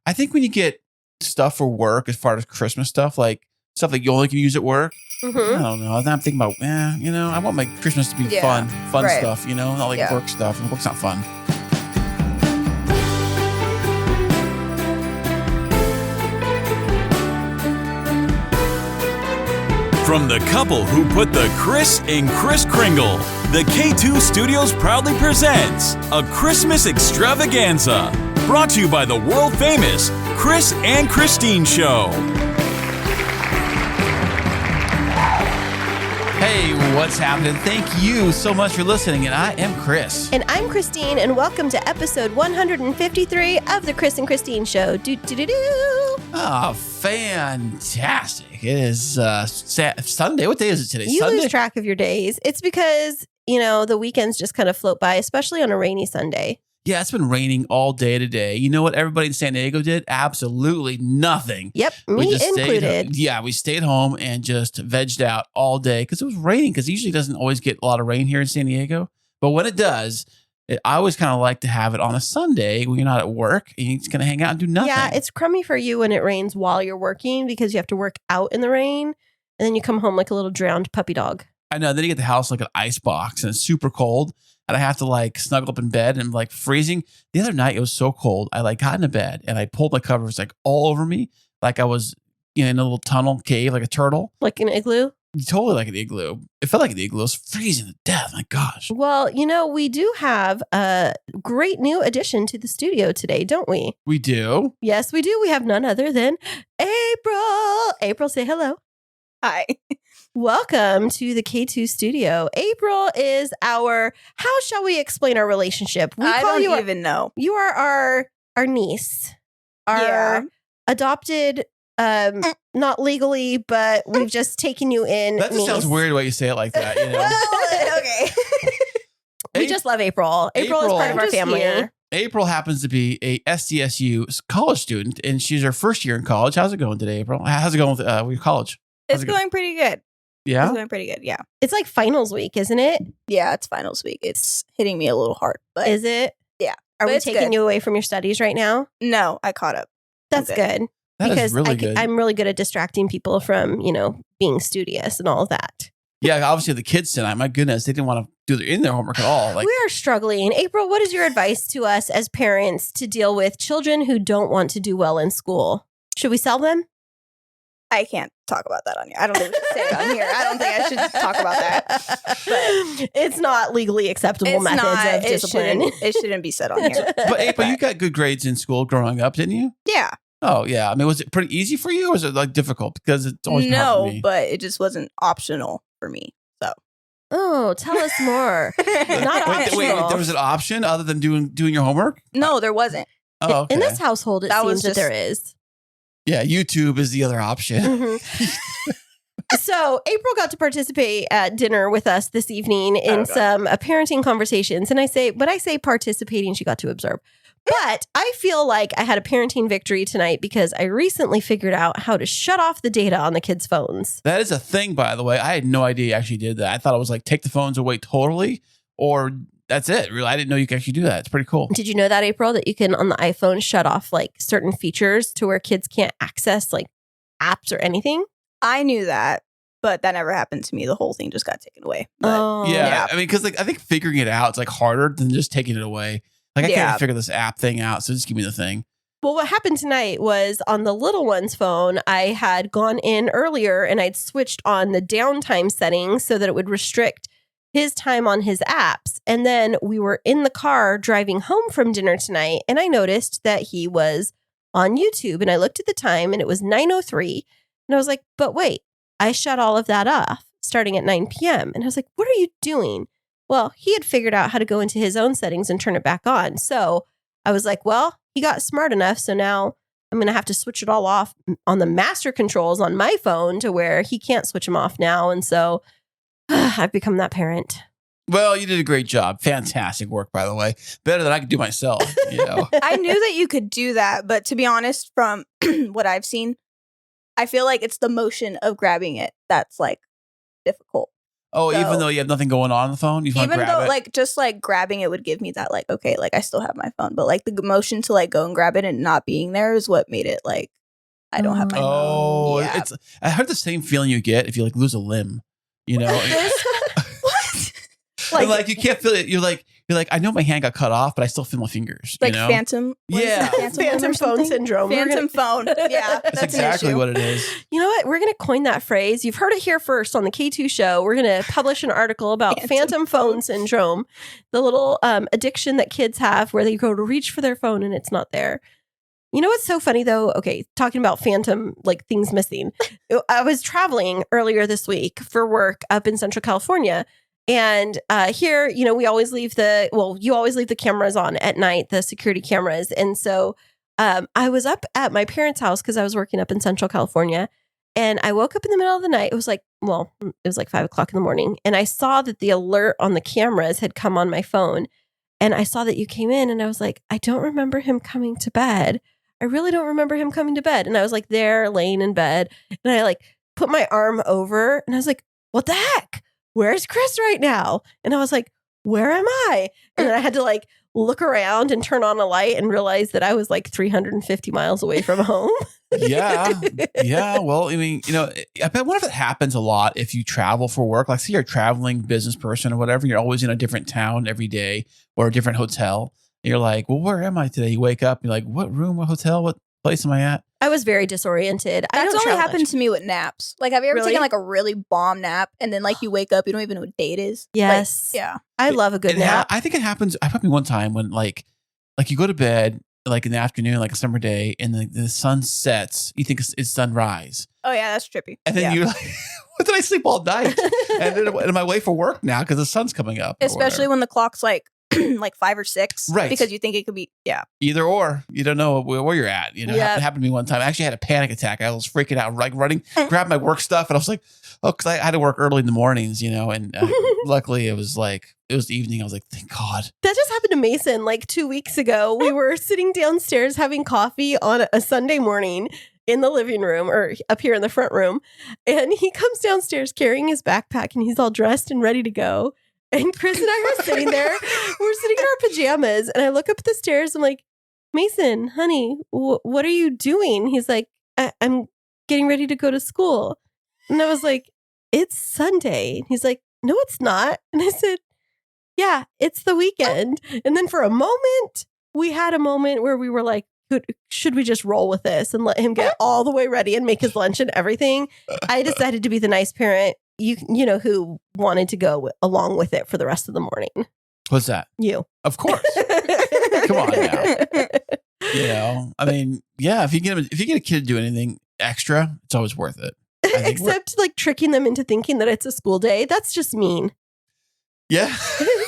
I think when you get stuff for work, as far as Christmas stuff, like stuff that you only can use at work, I don't know. I'm thinking about, I want my Christmas to be fun right. stuff, not like work stuff. And work's not fun. From the couple who put the Kris in Kris Kringle, the K2 Studios proudly presents a Christmas extravaganza. Brought to you by the world famous Kris and Kristine Show. Hey, what's happening? Thank you so much for listening. And I am Kris. And I'm Kristine, and welcome to episode 153 of the Kris and Kristine Show. Oh, fantastic. It is Sunday. What day is it today? You Sunday? lose track of your days. It's because, the weekends just kind of float by, especially on a rainy Sunday. Yeah, it's been raining all day today. You know what everybody in San Diego did? Absolutely nothing. Yep, me included. We stayed home and just vegged out all day because it was raining, because it usually doesn't always get a lot of rain here in San Diego. But when it does, I always kind of like to have it on a Sunday when you're not at work and you're just going to hang out and do nothing. Yeah, it's crummy for you when it rains while you're working because you have to work out in the rain and then you come home like a little drowned puppy dog. I know. Then you get the house like an ice box and it's super cold. And I have to snuggle up in bed and I'm freezing. The other night it was so cold. I got into bed and I pulled my covers all over me. Like I was in a little tunnel cave, like a turtle. Like an igloo? Totally like an igloo. It felt like an igloo. It was freezing to death. My gosh. Well, we do have a great new addition to the studio today, don't we? We do. Yes, we do. We have none other than April. April, say hello. Hi. Welcome to the K2 studio. April is how shall we explain our relationship? I don't even know. You are our niece, our adopted, not legally, but we've just taken you in. That just sounds weird the way you say it like that. Well, okay. We just love April. April is part of our family. Here. April happens to be a SDSU college student, and she's her first year in college. How's it going today, April? How's it going with your college? It's going pretty good. Yeah? It's going pretty good, yeah. It's like finals week, isn't it? Yeah, it's finals week. It's hitting me a little hard. But is it? Yeah. Are we it's taking good. you away from your studies right now? No, I caught up. That's good. That because is really good. I'm really good at distracting people from, being studious and all of that. Yeah, obviously the kids tonight, my goodness, they didn't want to do their homework at all. We are struggling. April, what is your advice to us as parents to deal with children who don't want to do well in school? Should we sell them? I can't talk about that on here. I don't think we should say it on here. I don't think I should talk about that. But it's not legally acceptable methods of discipline. It shouldn't be said on here. But April, you got good grades in school growing up, didn't you? Yeah. Oh, yeah. I mean, was it pretty easy for you or was it difficult? Because it's always been hard for me. But it just wasn't optional for me. So. Oh, tell us more. Not optional. Wait, there was an option other than doing your homework? No, there wasn't. Oh, okay. In this household, it seems that there is. Yeah, YouTube is the other option. Mm-hmm. So April got to participate at dinner with us this evening in some parenting conversations. And when I say participating, she got to observe. But I feel like I had a parenting victory tonight because I recently figured out how to shut off the data on the kids' phones. That is a thing, by the way. I had no idea you actually did that. I thought it was take the phones away totally, or that's it. Really, I didn't know you could actually do that. It's pretty cool. Did you know that, April, that you can on the iPhone shut off certain features to where kids can't access apps or anything? I knew that, but that never happened to me. The whole thing just got taken away. But, yeah. I mean, because I think figuring it out is harder than just taking it away. I can't figure this app thing out, so just give me the thing. Well, what happened tonight was on the little one's phone, I had gone in earlier and I'd switched on the downtime settings so that it would restrict his time on his apps. And then we were in the car driving home from dinner tonight, and I noticed that he was on YouTube. And I looked at the time and it was 9:03. And I was like, but wait, I shut all of that off starting at 9 p.m. And I was like, what are you doing? Well, he had figured out how to go into his own settings and turn it back on. So I was like, well, he got smart enough. So now I'm going to have to switch it all off on the master controls on my phone to where he can't switch them off now. And so I've become that parent. Well, you did a great job. Fantastic work, by the way. Better than I could do myself. I knew that you could do that. But to be honest, from what I've seen, I feel like it's the motion of grabbing it that's difficult. Oh, So- even though you have nothing going on the phone, you just want to Even grab though it. like just like grabbing it would give me that like, okay, like I still have my phone, but like the motion to like go and grab it and not being there is what made it like I don't have my phone. Oh, Yeah. it's. I heard the same feeling you get if you like lose a limb. You know, What? like you can't feel it. You're like I know my hand got cut off, but I still feel my fingers. Like you know? phantom. what is Yeah. it? Phantom limb or Phantom phone something? syndrome. We're Phantom phone. Yeah, That's that's exactly an issue. what it is. You know what? We're going to coin that phrase. You've heard it here first on the K2 show. We're going to publish an article about phantom phone syndrome, the little addiction that kids have where they go to reach for their phone and it's not there. You know what's so funny though? Okay, talking about phantom, like things missing. I was traveling earlier this week for work up in Central California. And here, you know, you always leave the cameras on at night, the security cameras. And so I was up at my parents' house because I was working up in Central California. And I woke up in the middle of the night. It was like 5 o'clock in the morning. And I saw that the alert on the cameras had come on my phone. And I saw that you came in and I was like, I don't remember him coming to bed. I really don't remember him coming to bed. And I was like there laying in bed. And I like put my arm over and I was like, what the heck? Where's Kris right now? And I was like, where am I? And then I had to like look around and turn on a light and realize that I was like 350 miles away from home. Yeah. Well, I mean, you know, I wonder if it happens a lot if you travel for work. Like, say you're a traveling business person or whatever. You're always in a different town every day or a different hotel. And you're like, well, where am I today? You wake up, you're like, what room, what hotel, what place am I at? I was very disoriented. I That's don't only travel happened much. to me with naps. Like, have you ever Really? taken like a really bomb nap and then like you wake up, you don't even know what day it is? Yes. Like, yeah. I love a good nap. I think it happens. I happened one time when like you go to bed like in the afternoon, like a summer day, and the sun sets. You think it's sunrise, Oh yeah, that's trippy. and then Yeah. you're like, "What did I sleep all night?" And then am I late for work now because the sun's coming up? or Especially whatever. when the clock's like like 5 or 6. Right. Because you think it could be Either or, you don't know where you're at. You know, Yeah. it happened to me one time. I actually had a panic attack. I was freaking out, like running, grabbed my work stuff, and I was like, "Oh," because I had to work early in the mornings, you know. And luckily, it was evening. I was like, "Thank God." That just happened to Mason like 2 weeks ago. We were sitting downstairs having coffee on a Sunday morning in the living room or up here in the front room. And he comes downstairs carrying his backpack and he's all dressed and ready to go. And Kris and I were sitting there. We're sitting in our pajamas. And I look up at the stairs. I'm like, Mason, honey, what are you doing? He's like, I'm getting ready to go to school. And I was like, it's Sunday. And he's like, no, it's not. And I said, yeah, it's the weekend. And then for a moment, we had a moment where we were like, should we just roll with this and let him get all the way ready and make his lunch and everything? I decided to be the nice parent, you know, who wanted to go along with it for the rest of the morning. What's that? You. Of course. Come on now. You know, I mean, yeah. If you get a kid to do anything extra, it's always worth it. I think Except like tricking them into thinking that it's a school day. That's just mean. yeah.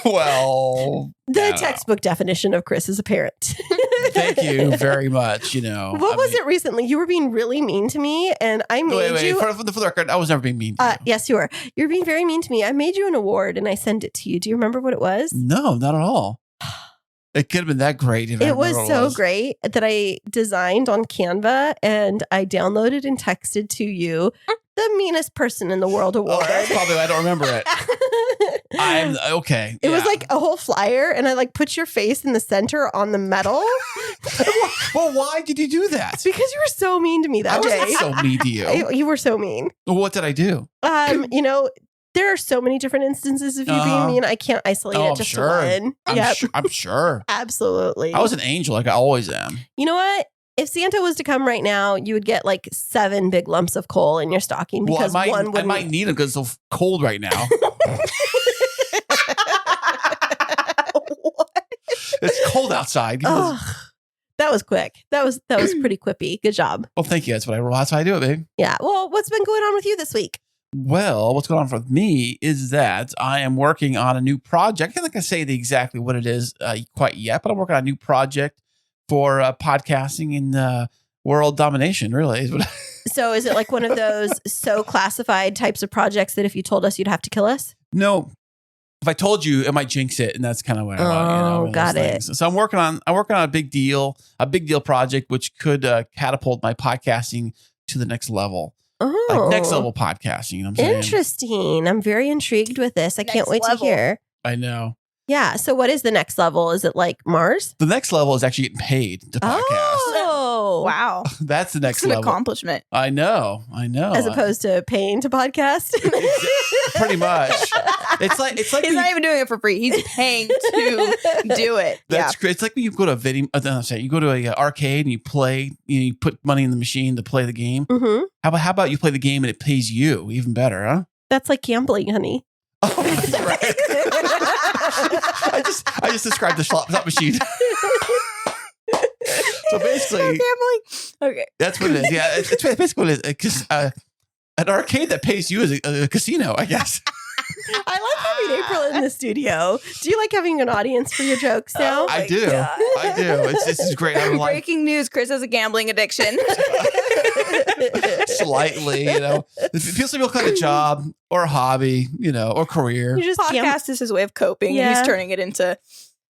Well, The I don't textbook definition of Kris is a parent. Thank you very much. You know, What was it recently? You were being really mean to me, and I made Wait. you. For the record, I was never being mean to you. Yes, you were. You're being very mean to me. I made you an award, and I sent it to you. Do you remember what it was? No, not at all. It could have been that great. If I It was remember what so great that I designed on Canva, and I downloaded and texted to you the meanest person in the world award. Oh, that's probably why I don't remember it. I'm okay. It was yeah. like a whole flyer, and I like put your face in the center on the medal Well, why did you do that? because you were so mean to me I that wasn't day. so mean to you. You were so mean. What did I do? You know, there are so many different instances of you being mean. I can't isolate Oh, it I'm just sure. to one. Yep, I'm sure. absolutely. I was an angel, like I always am. You know what? If Santa was to come right now, you would get like 7 big lumps of coal in your stocking because Well, one I would might need them because it's so cold right now. It's cold outside. Ugh, that was quick. That was pretty quippy. Good job. Well, thank you. That's how I do it, babe. Yeah. Well, what's been going on with you this week? Well, what's going on for me is that I am working on a new project. I'm not going to say exactly what it is quite yet, but I'm working on a new project for podcasting and world domination, really. Is what So is it like one of those so classified types of projects that if you told us, you'd have to kill us? No. If I told you, it might jinx it, and that's kind of what I want. You know, one of got those it. things. So I'm working on a big deal project, which could catapult my podcasting to the next level. Oh, like next level podcasting. You know what I'm saying? interesting. I'm very intrigued with this. I can't Next wait level. to hear. I know. Yeah. So, what is the next level? Is it like Mars? The next level is actually getting paid to podcast. Oh, Wow. That's the next It's an level. accomplishment. I know. As opposed to paying to podcast. Pretty much. It's like He's when not you- even doing it for free. He's paying to do it. That's great. It's like when you go to a video. I'm saying you go to a arcade and you play. You put money in the machine to play the game. Mm-hmm. How about you play the game and it pays you? Even better, huh? That's like gambling, honey. Oh, right. I just described the slot machine. So basically, Gambling. Okay. that's what it is. Yeah, it's basically what it is. An arcade that pays you is a casino, I guess. I like having April in the studio. Do you like having an audience for your jokes now? Oh, I do. God. I do. This is great. I'm like Breaking news: Kris has a gambling addiction. slightly, People say kind of job or a hobby, or career. You just Podcast is his way of coping, and Yeah. he's turning it into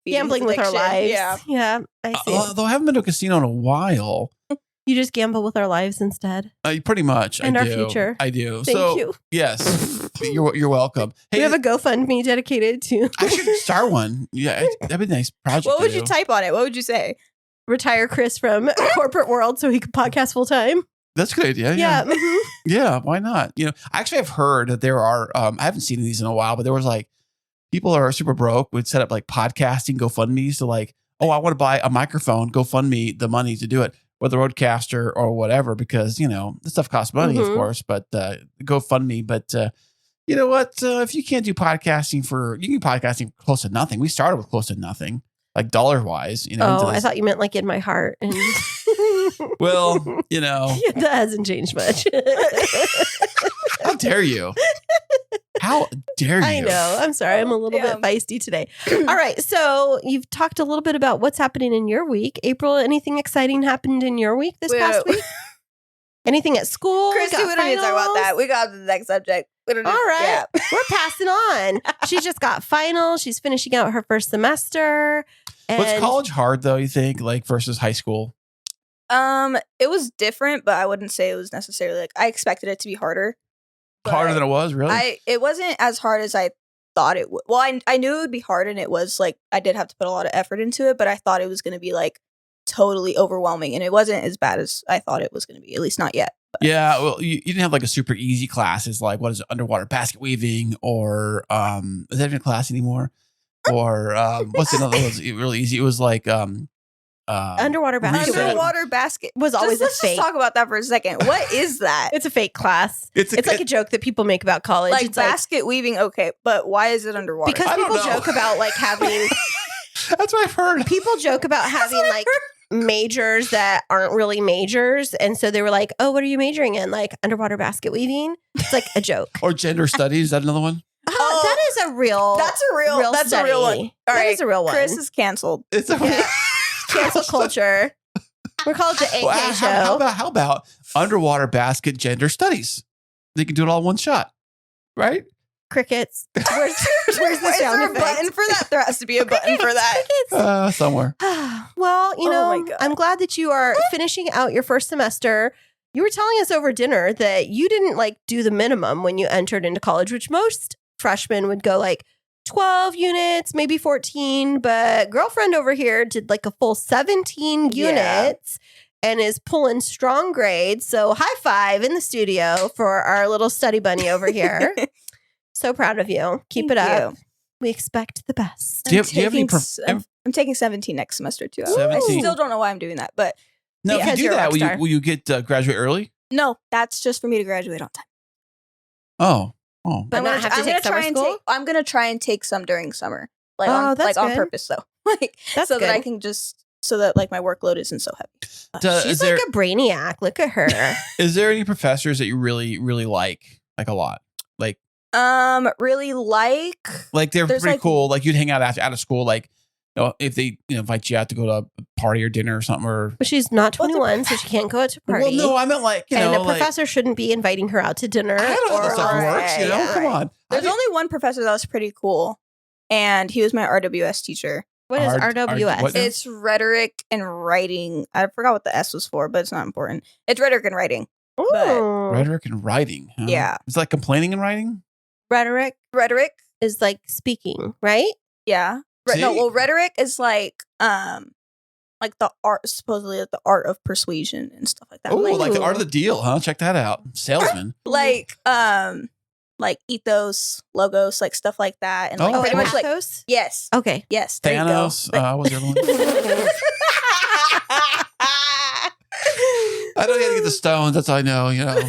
feeding gambling his with our addiction. lives. Yeah. Yeah, I see. Although I haven't been to a casino in a while. You just gamble with our lives instead. Pretty much. And I our do. future. I do. Thank so, you. Yes. You're welcome. Hey, We have a GoFundMe dedicated to I should start one. Yeah, that'd be a nice project. What to would you do. type on it? What would you say? retire Kris from corporate world so he could podcast full time. That's a good idea. Yeah. Yeah. mhm. Yeah. Why not? Actually, I've heard that there are, I haven't seen these in a while, but there was like people are super broke would set up like podcasting GoFundMe's to like, oh, I want to buy a microphone, GoFundMe the money to do it, whether Roadcaster or whatever, because, this stuff costs money, of Mhm. course, but GoFundMe. But you know what? If you can't do podcasting you can podcasting for close to nothing. We started with close to nothing, like dollar wise, into Oh, I this. thought you meant like in my heart. And Well, that hasn't changed much. how dare you? How dare you? I know. I'm sorry. I'm a little Yeah. bit feisty today. All right. So you've talked a little bit about what's happening in your week. April, anything exciting happened in your week this past week? Anything at school? Christy, Got we don't need to talk about finals? that. We got to the next subject. We don't All need- right. yeah. We're passing on. She just got finals. She's finishing out her first semester. And Was college hard though, you think, like versus high school? It was different, but I wouldn't say it was necessarily like I expected it to be harder. Harder than it was, really? It wasn't as hard as I thought it would. Well, I knew it would be hard, and it was like I did have to put a lot of effort into it, but I thought it was going to be like totally overwhelming, and it wasn't as bad as I thought it was going to be. At least not yet. But. Yeah, well, you didn't have like a super easy classes like what is it, underwater basket weaving or is that even a class anymore? Or what's another one that's really easy? It was like underwater basket research. weaving Underwater basket was always let's a fake. just talk about that for a second. What is that? It's a fake class. It's It's like a joke that people make about college. like it's basket weaving, okay, but why is it underwater? because I don't people know. joke about like having that's what I've heard. people joke about having like majors that aren't really majors, and so they were like, "Oh, what are you majoring in?" Like underwater basket weaving. It's like a joke. Or gender studies, is that another one? Oh, that is a real. that's a real one. study. All That right, is a real one. Chris is canceled. It's a Yeah. Cancel culture. We're called the AK Well, show. how about underwater basket gender studies? They can do it all in one shot. Right? Crickets. Where's the Is sound there a effect? button for that? There has to be a button for that. Somewhere. Well, Oh my God. I'm glad that you are finishing out your first semester. You were telling us over dinner that you didn't like do the minimum when you entered into college, which most freshmen would go like 12 units, maybe 14. But girlfriend over here did like a full 17 Yeah. units and is pulling strong grades. So high five in the studio for our little study bunny over here. So proud of you. Keep it Thank up. you. We expect the best. Do you have any I'm taking 17 next semester too. I 17. still don't know why I'm doing that, but Now, if Because you do you're a that, rock star. will you get graduate early? no, that's just for me to graduate on time. Oh. But not have to take summer school? I'm gonna try and take some during summer, like Oh, on that's on good. purpose though, like That's so that I good. can just so that like my workload isn't so heavy. Is She's there like a brainiac. Look at her. is there any professors that you really, really like a lot? Really like They're There's, pretty like- cool. Like you'd hang out out of school, like if they invite you out to go to a party or dinner or something, or But she's not What's a 21, so she can't go out to a party. well, no, I meant like and a like, professor shouldn't be inviting her out to dinner. I don't know how that stuff or- works. yeah. Come on. there's only one professor that was pretty cool, and he was my RWS teacher. What is Art- RWS? what now? It's rhetoric and writing. I forgot what the S was for, but it's not important. It's rhetoric and writing. Ooh. Rhetoric and writing. Huh? Yeah. It's like complaining and writing. Rhetoric is like speaking, right? Yeah. See? Rhetoric is like the art, supposedly the art of persuasion and stuff like that. Oh, like the art of Ooh. the deal, huh? Check that out. Salesman. like ethos, logos, like stuff like that, and like Oh, pretty cool. much like Athos? yes, Okay. yes, there Thanos. you go. What was the other one? I know you gotta get the stones. That's all I know, you know. You're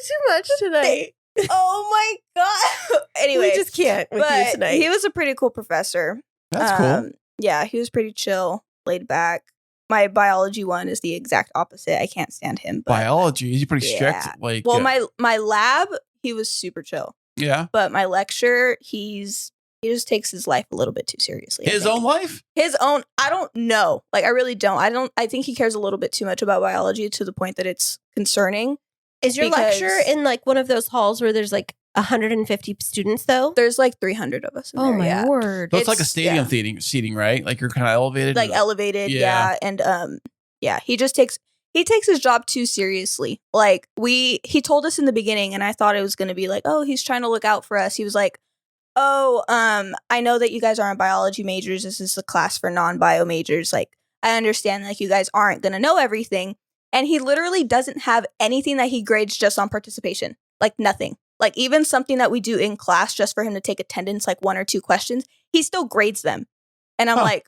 too much tonight. Oh my god. Anyway, We just can't with you but tonight. he was a pretty cool professor. That's cool. Yeah, he was pretty chill, laid back. My biology one is the exact opposite. I can't stand him. But, Biology. Is he pretty strict? Yeah. Like, well, my lab, he was super chill. yeah. But my lecture, he just takes his life a little bit too seriously. I His think. own life? His own. I don't know. Like, I really don't. I think he cares a little bit too much about biology to the point that it's concerning. Is your because- lecture in like one of those halls where there's like 150 students though? There's like 300 of us in Oh there. my Yeah. word. So it's like a It's- stadium yeah. seating, right? Like you're kind of elevated. Like elevated, Yeah. yeah. And yeah, he takes his job too seriously. Like he told us in the beginning, and I thought it was gonna be like, oh, he's trying to look out for us. He was like, oh, I know that you guys aren't biology majors. This is a class for non-bio majors. Like, I understand like you guys aren't gonna know everything. And he literally doesn't have anything that he grades just on participation. Like nothing. Like even something that we do in class just for him to take attendance, like 1 or 2 questions, he still grades them. And I'm Huh. like,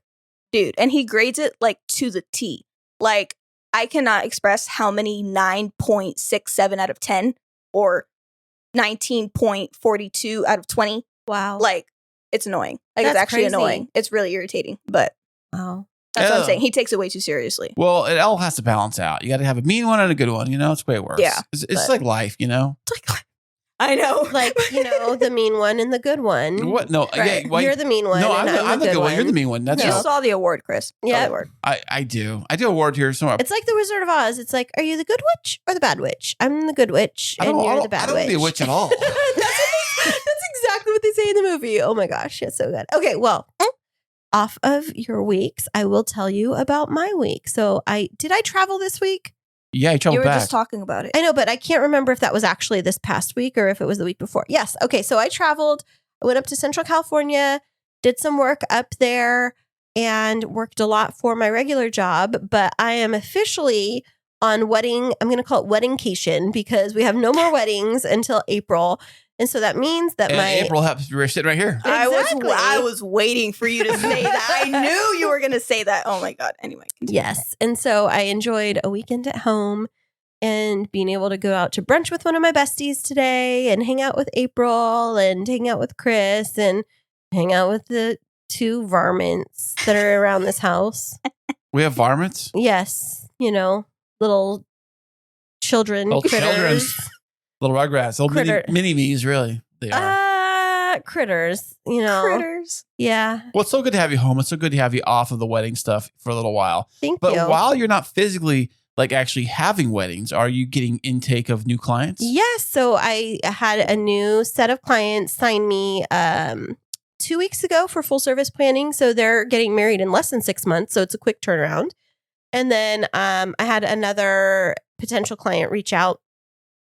dude, and he grades it like to the T. Like I cannot express how many 9.67 out of 10 or 19.42 out of 20. Wow. Like it's annoying. Like That's it's actually crazy. annoying. It's really irritating, but Wow. that's what I'm Yeah. saying. He takes it way too seriously. Well, it all has to balance out. You got to have a mean one and a good one. You know, it's the way it works. Yeah, It's but- like life, you know? It's like I know. Like, you know, the mean one and the good one. What? No. Right. Yeah, why- You're the mean one. no, and I'm the good one. You're the mean one. That's You No. all. saw the award, Chris. Saw the Yeah. award. I do. I do a word here somewhere. It's like the Wizard of Oz. It's like, are you the good witch or the bad witch? I'm the good witch, and you're the bad I don't witch. want to be a witch at all. That's exactly what they say in the movie. Oh my gosh, it's so good. Okay, well, off of your weeks, I will tell you about my week. So did I travel this week? Yeah, you You traveled were back. just talking about it. I know, but I can't remember if that was actually this past week or if it was the week before. Yes. Okay. So I traveled. I went up to Central California, did some work up there, and worked a lot for my regular job. But I am officially on I'm going to call it weddingcation because we have no more weddings until April. And so that means that and my April happens to be sitting right here. Exactly. I was waiting for you to say that. I knew you were going to say that. Oh my God. Anyway. Continue. Yes. And so I enjoyed a weekend at home and being able to go out to brunch with one of my besties today and hang out with April and hang out with Kris and hang out with the 2 varmints that are around this house. We have varmints. Yes. You know, little children, Little critters. children. Little rugrats. Little Critter. mini me's, really. They are. Critters, you know. Critters. Yeah. Well, it's so good to have you home. It's so good to have you off of the wedding stuff for a little while. Thank But you. while you're not physically like actually having weddings, are you getting intake of new clients? Yes. So I had a new set of clients sign me 2 weeks ago for full service planning. So they're getting married in less than 6 months. So it's a quick turnaround. And then I had another potential client reach out.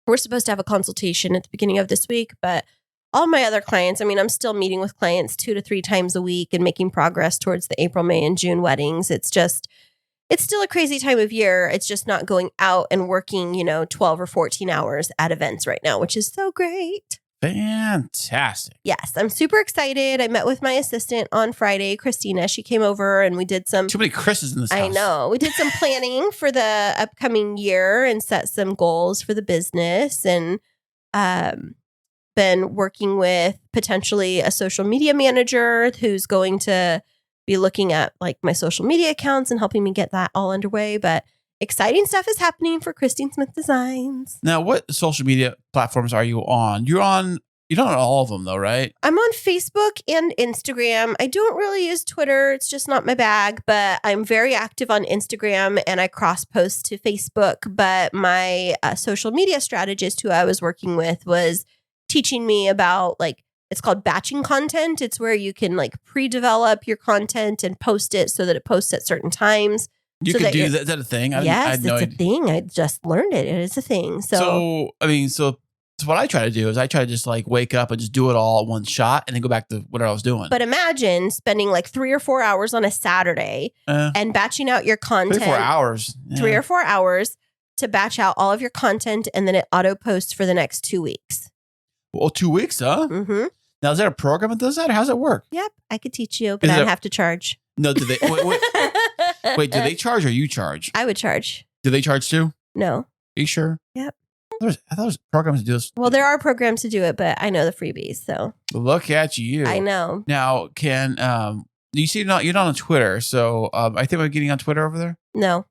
We're supposed to have a consultation at the beginning of this week, but all my other clients, I mean, I'm still meeting with clients 2 to 3 times a week and making progress towards the April, May, and June weddings. It's still a crazy time of year. It's just not going out and working, 12 or 14 hours at events right now, which is so great. Fantastic. Yes, I'm super excited. I met with my assistant on Friday, Kristine. She came over and we did some Too many Chris's in this house. I know. We did some planning for the upcoming year and set some goals for the business and been working with potentially a social media manager who's going to be looking at like my social media accounts and helping me get that all underway. But exciting stuff is happening for Kristine Smith Designs. Now, what social media platforms are you on? You're not on all of them though, right? I'm on Facebook and Instagram. I don't really use Twitter. It's just not my bag, but I'm very active on Instagram and I cross post to Facebook. But my social media strategist who I was working with was teaching me about it's called batching content. It's where you can pre-develop your content and post it so that it posts at certain times. You So could that do you're- that. Is that a thing? I Yes, had no it's a idea. thing. I just learned it. It is a thing. So what I try to do is I try to just like wake up and just do it all at one shot and then go back to whatever I was doing. But imagine spending like 3 or 4 hours on a Saturday and batching out your content. 3 or 4 hours. Yeah. 3 or 4 hours to batch out all of your content, and then it auto posts for the next 2 weeks. Well, 2 weeks, huh? Mm-hmm. Now, is there a program that does that? Or how's it work? Yep, I could teach you, but Is I'd it- have to charge. No, do they? Wait, do they charge or you charge? I would charge. Do they charge too? No. Are you sure? Yep. I thought there was programs to do this. Well, there are programs to do it, but I know the freebies, so Look at you. I know. Now, can you see you're not on Twitter, so I think we're getting on Twitter over there. No.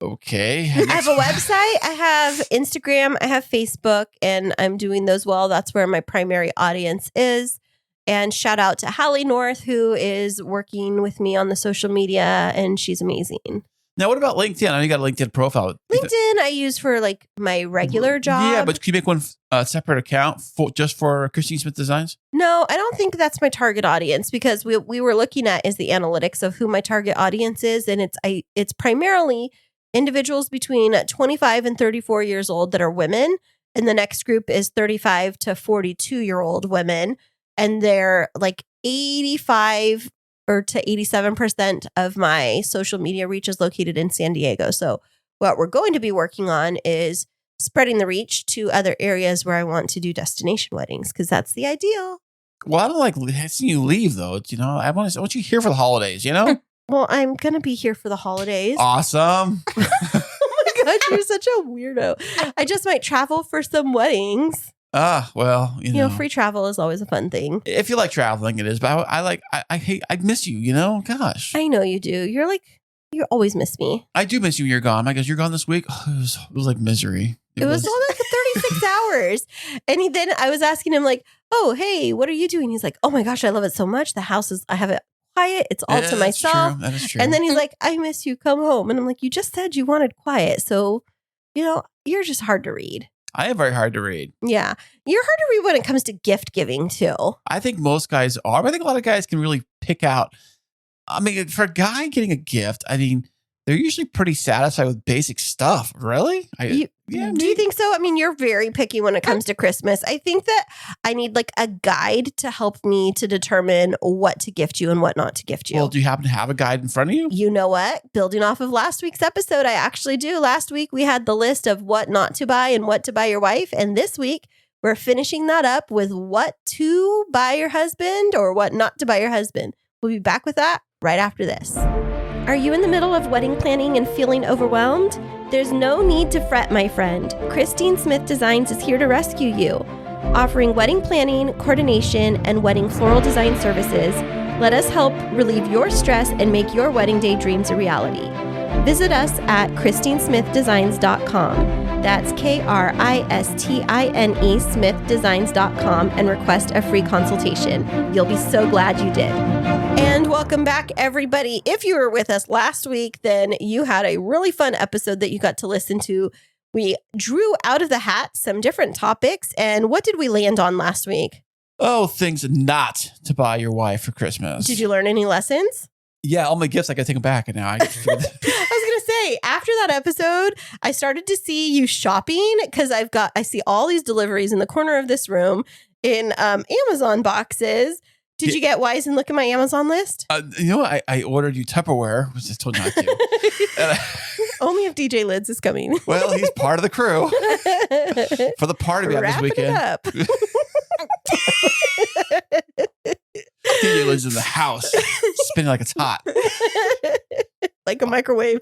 Okay. I have a website, I have Instagram, I have Facebook, and I'm doing those well. That's where my primary audience is. And shout out to Hallie North, who is working with me on the social media, and she's amazing. Now, what about LinkedIn? I know you got a LinkedIn profile. LinkedIn I use for like my regular job. Yeah, but can you make one separate account just for Kristine Smith Designs? No, I don't think that's my target audience, because we were looking at is the analytics of who my target audience is, and it's primarily individuals between 25 and 34 years old that are women, and the next group is 35 to 42-year-old women, and they're like 85 or to 87% of my social media reach is located in San Diego. So what we're going to be working on is spreading the reach to other areas where I want to do destination weddings, because that's the ideal. Well, I don't like seeing you leave though. You know, I want you here for the holidays. You know, Well, I'm going to be here for the holidays. awesome. Oh my God, you're such a weirdo. I just might travel for some weddings. Well, you know, Free travel is always a fun thing. if you like traveling, it is. But I miss you. You know, gosh, I know you do. You always miss me. I do miss you when you're gone. I guess you're gone this week. Oh, it was like misery. It was only like 36 hours. And then I was asking him like, oh, hey, what are you doing? He's like, oh my gosh, I love it so much. I have it quiet. It's all to myself. True. That is true. And then he's like, I miss you. Come home. And I'm like, you just said you wanted quiet. So, you're just hard to read. I am very hard to read. Yeah. You're hard to read when it comes to gift giving too. I think most guys are. But I think a lot of guys can really pick out. I mean, for a guy getting a gift, I mean, they're usually pretty satisfied with basic stuff. Really? Do you think so? I mean, you're very picky when it comes to Christmas. I think that I need like a guide to help me to determine what to gift you and what not to gift you. Well, do you happen to have a guide in front of you? You know what? Building off of last week's episode, I actually do. Last week, we had the list of what not to buy and what to buy your wife. And this week, we're finishing that up with what to buy your husband or what not to buy your husband. We'll be back with that right after this. Are you in the middle of wedding planning and feeling overwhelmed? There's no need to fret, my friend. Kristine Smith Designs is here to rescue you. Offering wedding planning, coordination, and wedding floral design services, let us help relieve your stress and make your wedding day dreams a reality. Visit us at KristineSmithDesigns.com. That's KRISTINE SmithDesigns.com and request a free consultation. You'll be so glad you did. And welcome back, everybody. If you were with us last week, then you had a really fun episode that you got to listen to. We drew out of the hat some different topics. And what did we land on last week? Oh, things not to buy your wife for Christmas. Did you learn any lessons? Yeah, all my gifts, I got to take them back. And now I I was going to say, after that episode, I started to see you shopping because I see all these deliveries in the corner of this room in Amazon boxes. Did you get wise and look at my Amazon list? I ordered you Tupperware, which I told not to. Only if DJ Lids is coming. Well, he's part of the crew for the party we have this Wrapping weekend. it up. DJ lives in the house, spinning like it's hot. Like a microwave.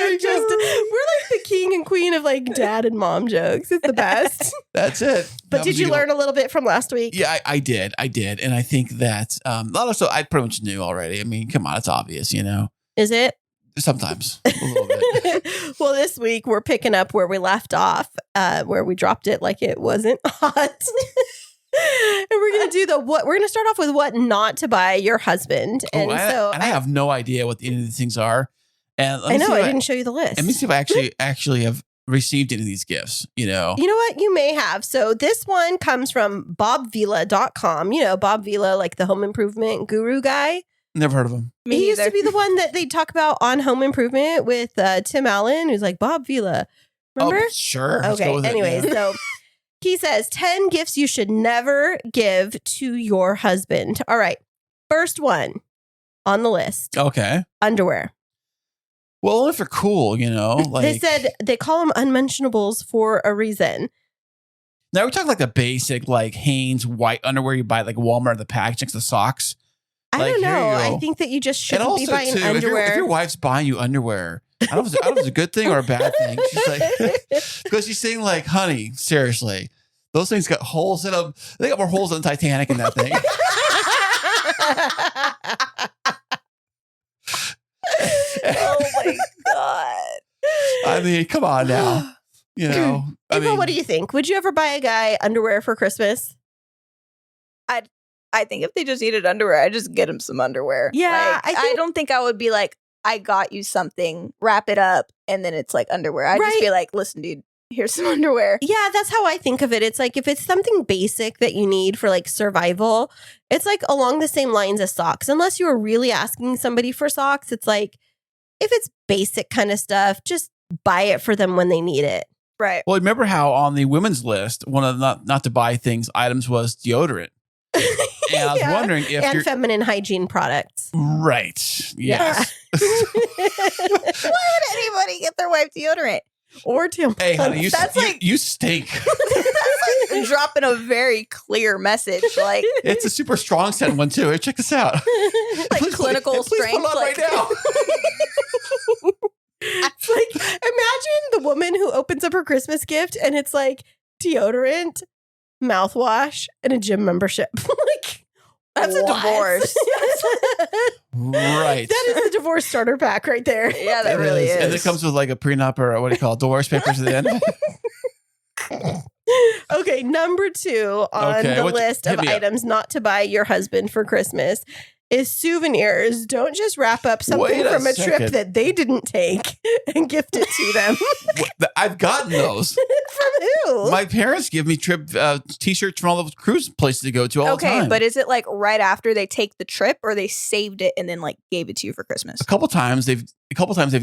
We're like the king and queen of like dad and mom jokes. It's the best. That's it. But did you learn a little bit from last week? Yeah, I did. And I think that a lot of stuff I pretty much knew already. I mean, come on, it's obvious, you know. Is it? Sometimes a little bit. Well, this week we're picking up where we left off, where we dropped it like it wasn't hot. And we're gonna do we're gonna start off with what not to buy your husband. And I have no idea what any of these things are. And I know I didn't show you the list. Let me see if I actually have received any of these gifts, You know what? You may have. So this one comes from bobvila.com. You know, Bob Vila, like the home improvement guru guy. Never heard of him. Me He used neither. to be the one that they talk about on Home Improvement with Tim Allen, who's like Bob Vila. Remember? Oh, sure. Let's go Okay. with it, Anyways, yeah. so he says 10 gifts you should never give to your husband. All right. First one on the list, Okay. underwear. Well, only if they're cool, like They said they call them unmentionables for a reason. now we're talking like the basic like Hanes white underwear you buy at like Walmart, the package next to socks. I Like, don't here know. you go. I think that you just And shouldn't also be buying too, underwear. if your wife's buying you underwear, I don't know if it's a good thing or a bad thing. She's like, because she's saying like, honey, seriously, those things got holes in them. They got more holes than the Titanic in that thing. Oh my god. I mean, come on now. I April, mean, what do you think? Would you ever buy a guy underwear for Christmas? I think if they just needed underwear, I'd just get them some underwear. Yeah, Like, I I think- don't think I would be like, I got you something, wrap it up, and then it's like underwear. I'd Right. just be like, listen, dude, here's some underwear. Yeah, that's how I think of it. It's like if it's something basic that you need for like survival, it's like along the same lines as socks. Unless you were really asking somebody for socks, it's like if it's basic kind of stuff, just buy it for them when they need it. Right. well, remember how on the women's list, one of the not to buy things items was deodorant. And I was Yeah. wondering if And you're feminine hygiene products. right. Yes. Why would anybody get their wife deodorant? Or tampons. Hey, honey, That's like- you stink. That's like dropping a very clear message. Like, It's a super strong scent one too. Hey, check this out. Like clinical please strength, Pull on like- right now. It's like, imagine the woman who opens up her Christmas gift and it's like deodorant, mouthwash, and a gym membership. Like, that's a what? divorce. Right. That is the divorce starter pack right there. Yeah, that It really is. And it comes with like a prenup or what do you call it, divorce papers at the end. Okay, number 2 on Okay, the what- list of hit me up. items not to buy your husband for Christmas is souvenirs. Don't just wrap up something Wait a from a trip second. that they didn't take and gift it to them. I've gotten those. From who? My parents give me trip t-shirts from all the cruise places to go to all the Okay, time. but is it like right after they take the trip, or they saved it and then like gave it to you for Christmas? a couple times they've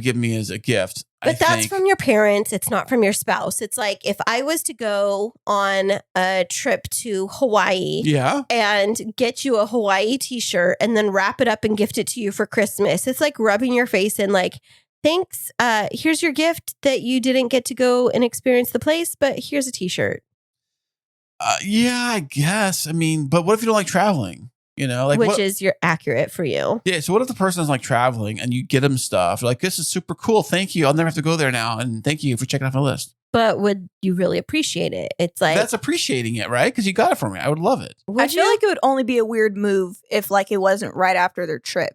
given me as a gift. But I that's think. from your parents. It's not from your spouse. It's like if I was to go on a trip to Hawaii Yeah. and get you a Hawaii t-shirt and then wrap it up and gift it to you for Christmas. It's like rubbing your face in like, thanks. Here's your gift that you didn't get to go and experience the place, but here's a t-shirt. Yeah, I guess. I mean, but what if you don't like traveling? Like which what, is your accurate for you. yeah. So what if the person doesn't like traveling and you get them stuff? You're like, this is super cool. Thank you. I'll never have to go there now. And thank you for checking off my list. But would you really appreciate it? It's like, That's appreciating it, right? Because you got it for me. I would love it. would I feel you? like it would only be a weird move if like it wasn't right after their trip.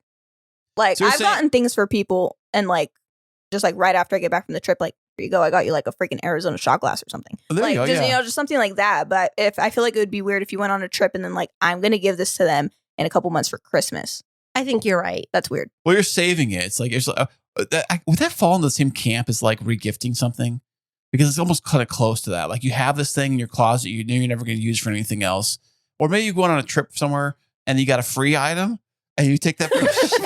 Like So you're I've saying- gotten things for people and like just like right after I get back from the trip, like here you go, I got you like a freaking Arizona shot glass or something. Well, there Like you go. just Yeah. just something like that. But if I feel like it would be weird if you went on a trip and then like I'm gonna give this to them in a couple months for Christmas. I think you're right. That's weird. Well, you're saving it. It's like, would that fall in the same camp as like regifting something? Because it's almost kind of close to that. Like you have this thing in your closet you know you're never going to use for anything else. Or maybe you're going on a trip somewhere and you got a free item and you take that That's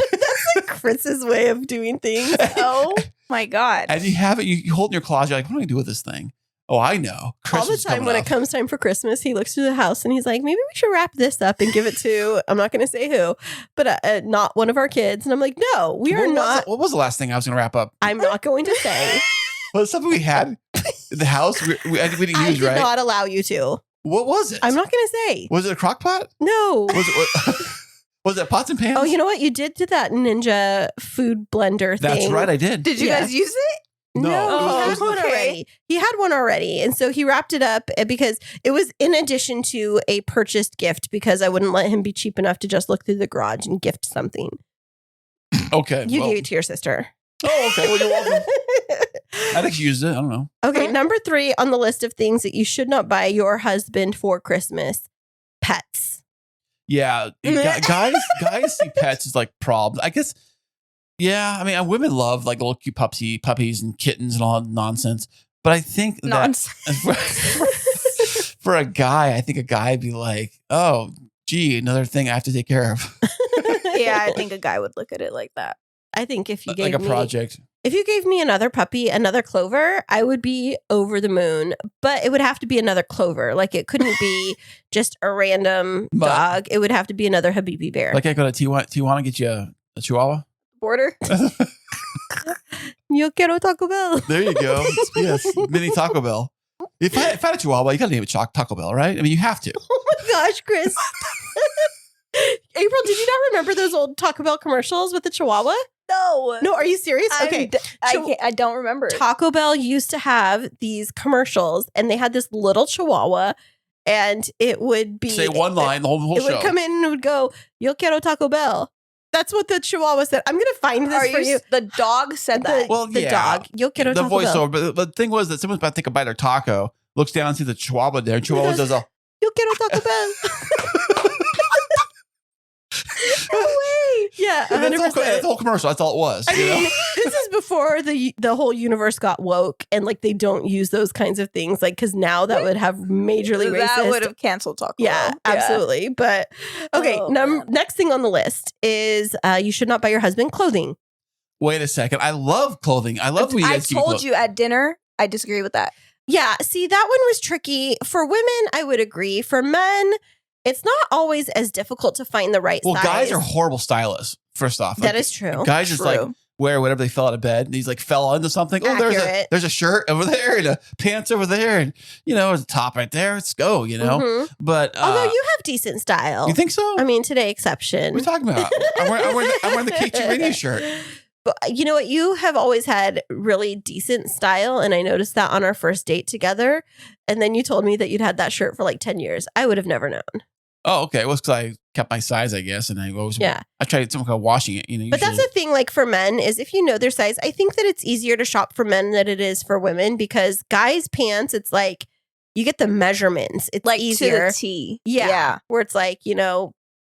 like Chris's way of doing things. Oh my god. and you have it, you hold it in your closet. You're like, what am I going to do with this thing? Oh, I know. All the Christmas is time coming when up. it comes time for Christmas, he looks through the house and he's like, maybe we should wrap this up and give it to, I'm not going to say who, but not one of our kids. And I'm like, no, we are not. What was the last thing I was going to wrap up? I'm not going to say. Was it something we had in the house we didn't I use, did right? not allow you to. What was it? I'm not going to say. Was it a crock pot? No. Was it pots and pans? Oh, you know what? You did do that Ninja food blender thing. That's right. I did. Did you Yeah. guys use it? No, No, it was- he it had was- one okay. already. He had one already. And so he wrapped it up because it was in addition to a purchased gift because I wouldn't let him be cheap enough to just look through the garage and gift something. Okay. You well- gave it to your sister. Oh, okay. Well, you're welcome. I think she used it. I don't know. Okay, number 3 on the list of things that you should not buy your husband for Christmas: pets. Yeah, guys see pets as like problems. I guess. Yeah, I mean, women love like little cute puppies and kittens and all that nonsense. But I think that Nonsense. for a guy, I think a guy would be like, oh, gee, another thing I have to take care of. Yeah, I think a guy would look at it like that. I think if you Like gave a project. if you gave me another puppy, another Clover, I would be over the moon. But it would have to be another Clover. Like it couldn't be just a random But- dog. It would have to be another Habibi bear. Like I go to Tijuana, get you a Chihuahua. Border. Yo quiero Taco Bell. There you go. Yes, mini Taco Bell. If I had a Chihuahua, you got to name it Taco Bell, right? I mean, you have to. Oh my gosh, Kris. April, did you not remember those old Taco Bell commercials with the Chihuahua? No. No, are you serious? Okay. I don't remember. Taco Bell used to have these commercials and they had this little Chihuahua and it would be Say one line, the whole It show. would come in and it would go, Yo quiero Taco Bell. That's what the Chihuahua said. I'm going to find this for you. The dog said that. Well, The yeah. dog. Yo quiero The Taco Bell. voiceover. But the thing was that someone's about to take a bite of their taco, looks down, sees the Chihuahua there, and Chihuahua does a. Yo quiero Taco Bell. No way. Yeah, 100%. That's the whole commercial. That's all it was. I you know? mean, this is before the whole universe got woke and like they don't use those kinds of things like because now that would have majorly racist. That would have canceled Taco Yeah, Bell. absolutely. But okay, Oh, man. next thing on the list is you should not buy your husband clothing. Wait a second. I love clothing. I love when you I guys give me told clothes. you at dinner. I disagree with that. Yeah, see, that one was tricky. For women, I would agree. For men, it's not always as difficult to find the right Well, size. guys are horrible stylists. First off, That is true. Guys just like True. wear whatever they fell out of bed. And he's like fell into something. Oh, Accurate. there's a shirt over there and a pants over there, and a top right there. Let's go. Mhm. But Although you have decent style. you think so? I mean, today exception. What are you talking about? I'm wearing the K2 radio shirt. But you know what? You have always had really decent style. And I noticed that on our first date together. And then you told me that you'd had that shirt for like 10 years. I would have never known. Oh, okay. Well, it's because I kept my size, I guess, and I always I tried something called washing it. But that's the thing, like for men, is if you know their size, I think that it's easier to shop for men than it is for women because guys' pants, it's like you get the measurements. It's Like easier. to the T. Yeah. Where it's like,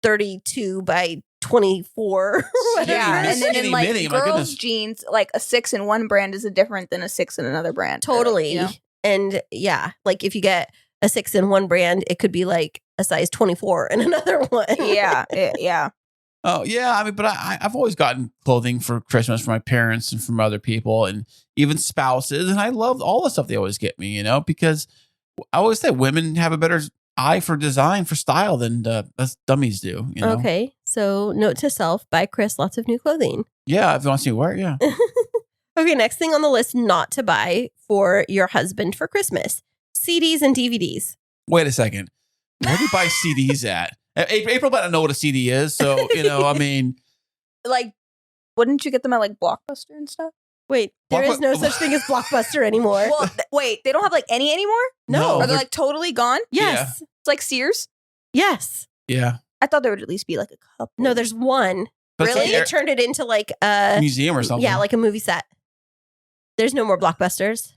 32 by 24 or whatever. Yeah. You're And then skinny in like mini, my girls' goodness. jeans, like a 6 in one brand is different than a 6 in another brand. Totally. You know? And yeah, like if you get a 6 in one brand, it could be like a size 24 in another one. Yeah. Yeah. Oh, yeah. I mean, but I've always gotten clothing for Christmas from my parents and from other people and even spouses. And I love all the stuff they always get me, because I always say women have a better eye for design, for style than us dummies do. Okay. So note to self, buy Kris lots of new clothing. Yeah. If you want to see where, yeah. Okay. Next thing on the list, not to buy for your husband for Christmas, CDs and DVDs. Wait a second. Where do you buy CDs at? April might not know what a CD is. So, I mean. Like, wouldn't you get them at like Blockbuster and stuff? Wait, there is no such thing as Blockbuster anymore. Well, wait, they don't have like any anymore? No. Are they they're- like totally gone? Yes. It's like Sears? Yes. Yeah. I thought there would at least be like a couple. No, there's one. But it's Really? like They turned it into like a museum or something. yeah, like a movie set. There's no more Blockbusters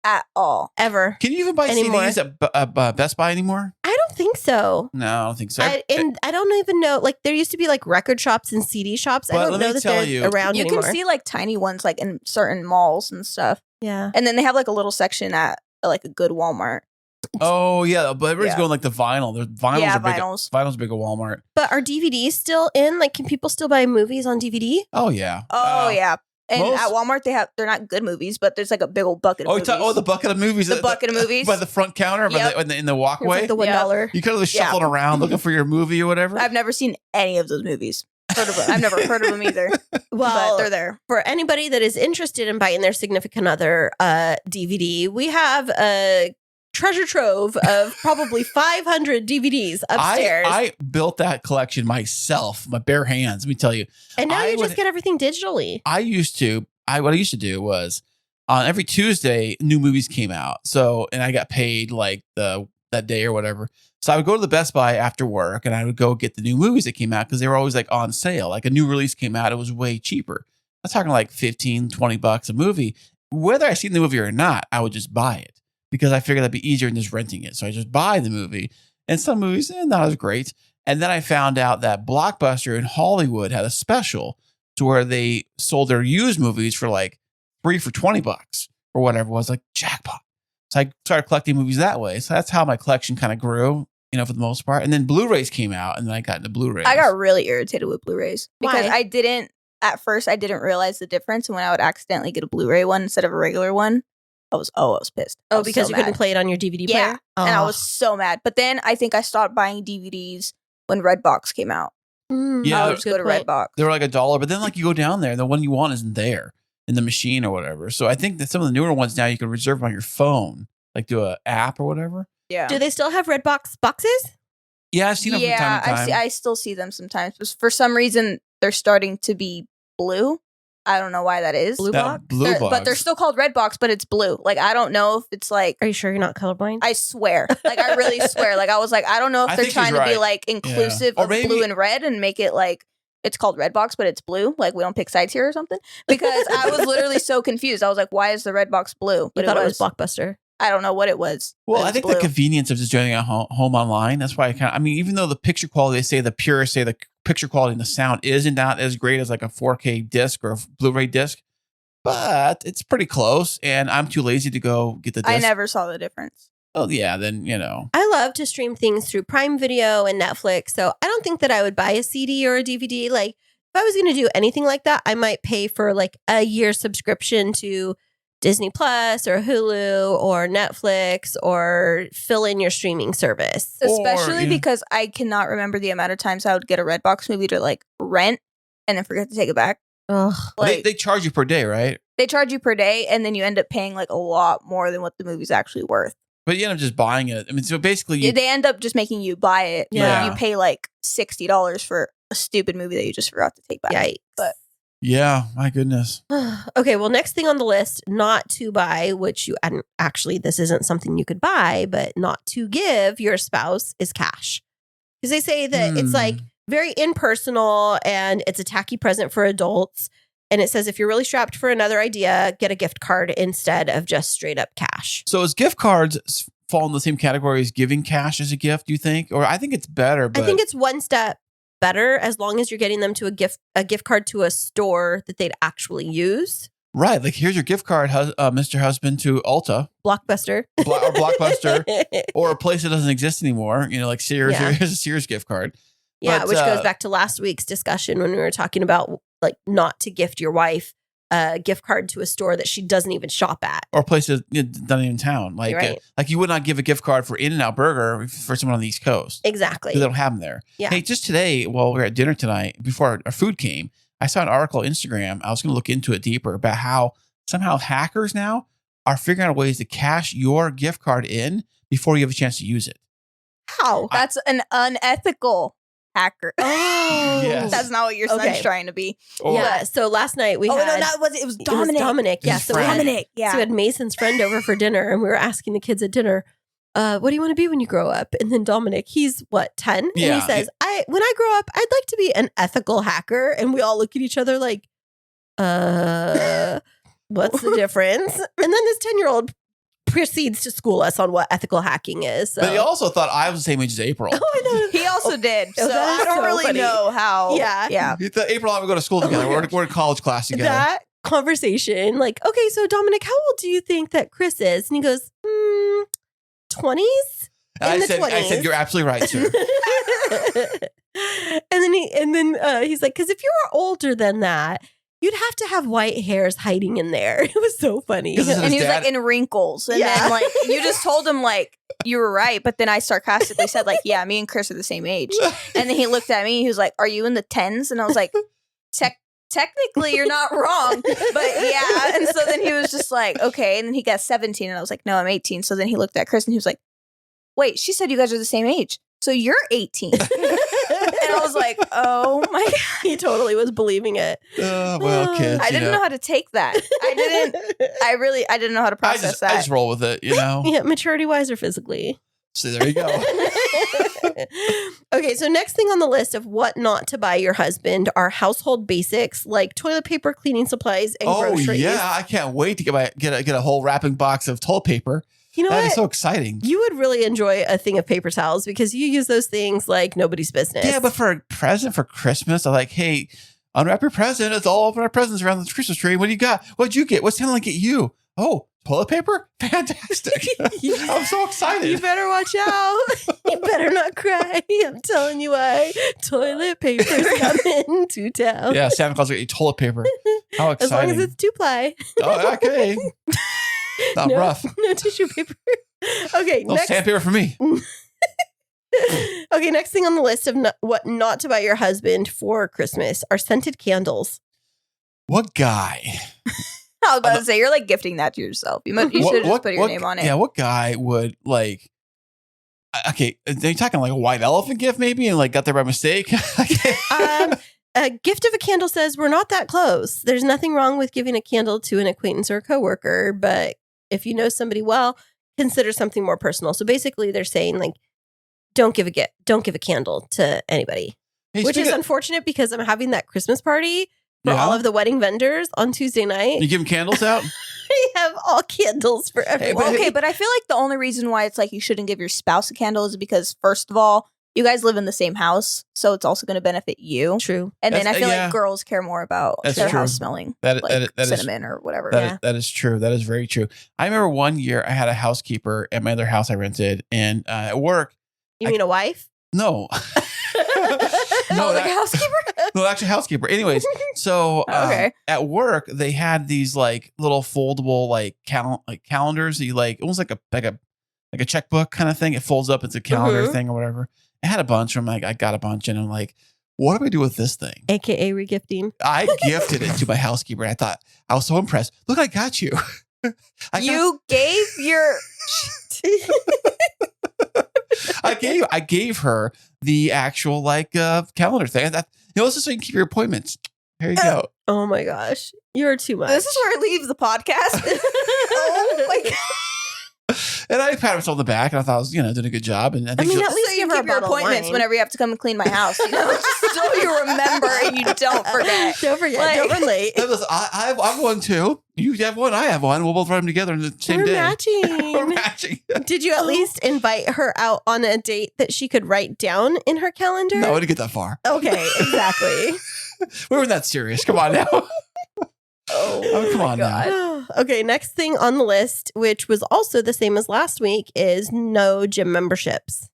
at all. ever. Can you even buy Anymore. CDs at Best Buy anymore? I don't think so. No, I don't think so. I don't even know. Like there used to be like record shops and CD shops. I But don't let know me that tell they're you, around You anymore. can see like tiny ones like in certain malls and stuff. Yeah. And then they have like a little section at like a good Walmart. Oh, yeah. But everybody's Yeah. going like the vinyl. Vinyls Yeah, are big. vinyls. Vinyls are big at Walmart. But are DVDs still in? Like, can people still buy movies on DVD? Oh, yeah. Oh yeah. And most- at Walmart they're not good movies, but there's like a big old bucket of Oh, movies. the bucket of movies. The bucket of movies. By the front counter, Yep. in the It's walkway. like the $1. Yeah. You kind of Yeah. shuffling around looking for your movie or whatever. I've never seen any of those movies. Heard of them. I've never heard of them either. Well, But they're there. for anybody that is interested in buying their significant other DVD, we have a treasure trove of probably 500 DVDs upstairs. I built that collection myself, my bare hands. Let me tell you. and now I you just would- get everything digitally. What I used to do was on every Tuesday, new movies came out. So, and I got paid like that day or whatever. So I would go to the Best Buy after work and I would go get the new movies that came out because they were always like on sale. Like a new release came out, it was way cheaper. I'm talking like $15, $20 a movie. Whether I seen the movie or not, I would just buy it because I figured that'd be easier than just renting it. So I just buy the movie. And some movies, not as great. And then I found out that Blockbuster in Hollywood had a special to where they sold their used movies for like 3 for $20 or whatever it was, like jackpot. So I started collecting movies that way. So that's how my collection kind of grew, for the most part. And then Blu-rays came out, and then I got into Blu-rays. I got really irritated with Blu-rays because Why? At first I didn't realize the difference. And when I would accidentally get a Blu-ray one instead of a regular one, I was pissed. I Oh, was because so you couldn't mad. play it on your DVD Yeah. player? And I Oh. was so mad. But then I think I stopped buying DVDs when Redbox came out. Yeah, I would just go to Redbox. They were like $1, but then like you go down there, and the one you want isn't there in the machine or whatever. So I think that some of the newer ones now you can reserve them on your phone, like do an app or whatever. Yeah. Do they still have Redbox boxes? Yeah, I've seen them from time to time. I still see them sometimes. But for some reason, they're starting to be blue. I don't know why that is. Blue That box? blue box. But they're still called Redbox, but it's blue. Like, I don't know if it's like, Are you sure you're not colorblind? I swear. Like, I really swear. Like, I was like, I don't know I if they're think trying he's to be right. like inclusive Or of maybe- blue and red and make it like it's called Redbox, but it's blue. Like, we don't pick sides here or something. Because I was literally so confused. I was like, why is the Redbox blue? You thought it was Blockbuster. I don't know what it was. Well, It I was think blue. the convenience of just doing it at home online. That's why even though the picture quality, they say the purists say the picture quality and the sound isn't not as great as like a 4K disc or a Blu-ray disc, but it's pretty close. And I'm too lazy to go get the disc. I never saw the difference. Oh yeah, then I love to stream things through Prime Video and Netflix. So I don't think that I would buy a CD or a DVD. Like if I was going to do anything like that, I might pay for like a year subscription to Disney Plus or Hulu or Netflix or fill in your streaming service. Especially Or, because I cannot remember the amount of times I would get a Redbox movie to like rent and then forget to take it back. Ugh. Like they charge you per day, right? they charge you per day and then you end up paying like a lot more than what the movie's actually worth. But you end up just buying it. I mean, so basically, They end up just making you buy it. Yeah. But you pay like $60 for a stupid movie that you just forgot to take back. Yikes. But yeah, my goodness. Okay, well, next thing on the list, not to buy, which you and actually this isn't something you could buy, but not to give your spouse is cash. Because they say that it's like very impersonal and it's a tacky present for adults. And it says if you're really strapped for another idea, get a gift card instead of just straight up cash. So, as gift cards fall in the same category as giving cash as a gift, do you think? Or I think it's better. But I think it's one step better as long as you're getting them to a gift card to a store that they'd actually use. right. Like, here's your gift card, Mr. Husband, to Ulta Blockbuster. or Blockbuster or a place that doesn't exist anymore. Like Sears. Yeah. Here's a Sears gift card. Yeah, But, which goes back to last week's discussion when we were talking about like not to gift your wife a gift card to a store that she doesn't even shop at. Or places not even in town. Like, Right. like you would not give a gift card for In-N-Out Burger for someone on the East Coast. Exactly. Because they don't have them there. Yeah. Hey, just today, while we were at dinner tonight, before our food came, I saw an article on Instagram. I was going to look into it deeper about how somehow hackers now are figuring out ways to cash your gift card in before you have a chance to use it. How? that's an unethical hacker. Oh, Yes. That's not what your son's Okay. trying to be. Or, yeah. So last night we Oh had no, that was it was it was Dominic. Dominic. Yeah. His So we friend. had, Dominic. Yeah. so we had Mason's friend over for dinner, and we were asking the kids at dinner, "What do you want to be when you grow up?" And then Dominic, he's what 10, and Yeah. he says, when I grow up, I'd like to be an ethical hacker." And we all look at each other like, what's the difference? And then this 10-year-old proceeds to school us on what ethical hacking is. So. But he also thought I was the same age as April. Oh, I know. He also did. Oh, So that is I don't so really funny. know how. Yeah. Yeah. He thought April and I would go to school together. We're in college class together. That conversation, like, okay, so Dominic, how old do you think that Chris is? And he goes, 20s? And in I the said, 20s. you're absolutely right, sir. and then he's like, because if you were older than that, you'd have to have white hairs hiding in there. It was so funny. 'Cause And he was Dad- like in wrinkles. And Yeah. then like you just told him like you were right, but then I sarcastically said like, yeah, me and Chris are the same age. And then he looked at me, he was like, are you in the 10s? And I was like, technically you're not wrong. But yeah. And so then he was just like, okay. And then he got 17 and I was like, no, I'm 18. So then he looked at Chris and he was like, wait, she said you guys are the same age. So you're 18. And I was like, oh my God. He totally was believing it. Well, kids. I didn't know how to take that. I didn't know how to I process just, I that. just roll with it, Yeah, maturity wise or physically. So there you go. Okay, so next thing on the list of what not to buy your husband are household basics like toilet paper, cleaning supplies, and Oh groceries. yeah, I can't wait to get a whole wrapping box of toilet paper. You know That what? is so exciting. You would really enjoy a thing of paper towels because you use those things like nobody's business. Yeah, but for a present for Christmas, I'm like, hey, unwrap your present. It's all open our presents around the Christmas tree. What do you got? What'd you get? What's sounding like at you? oh, toilet paper? Fantastic. I'm so excited. You better watch out. You better not cry. I'm telling you why. Toilet paper's coming to town. Yeah, Santa Claus will get you toilet paper. How As exciting. long as it's 2-ply. Oh, okay. Not no, rough. No tissue paper. Okay, No next. sandpaper for me. Okay, next thing on the list of what not to buy your husband for Christmas are scented candles. What guy? I was about to say, you're like gifting that to yourself. You should have just put your name on it. Yeah, what guy would like? Okay, are you talking like a white elephant gift maybe, and like got there by mistake? A gift of a candle says we're not that close. There's nothing wrong with giving a candle to an acquaintance or a coworker, but if you know somebody well, consider something more personal. So basically, they're saying like, don't give a candle to anybody, Hey, which is speaking of- unfortunate because I'm having that Christmas party for all of the wedding vendors on Tuesday night. You giving candles out? I have all candles for everyone. Well, okay, but I feel like the only reason why it's like you shouldn't give your spouse a candle is because, first of all, you guys live in the same house, so it's also going to benefit you. True. And then That's- I feel yeah. like girls care more about That's their true. house smelling That like is- cinnamon or whatever. That is true. That is very true. I remember one year I had a housekeeper at my other house I rented, and at work. You mean a wife? No. Oh, like a housekeeper? No, actually, housekeeper. Anyways, so Okay. at work they had these like little foldable like calendars that you like almost like a checkbook kind of thing. It folds up into a calendar Mhm. thing or whatever. I had a bunch. I'm like, I got a bunch, and I'm like, what do we do with this thing? AKA regifting. I gifted it to my housekeeper. And I thought I was so impressed. Look, I got you. You gave your I gave her the actual like calendar thing. I thought, this is so you can keep your appointments. Here you go. Oh my gosh. You're too much. This is where it leaves the podcast. Oh my god! And I pat myself on the back, and I thought I was, doing a good job. And I think mean, she'll- at least So you give her a keep your bottle of appointments wine. whenever you have to come and clean my house. Just so you remember and you don't forget. Don't forget. Like- Don't run late. Hey, listen, I have one too. You have one. I have one. We'll both run them together in the same We're day. matching. We're matching. Did you at least invite her out on a date that she could write down in her calendar? No, I didn't get that far. Okay, exactly. We weren't that serious. Come on now. Oh, come on now. Okay, next thing on the list, which was also the same as last week, is no gym memberships.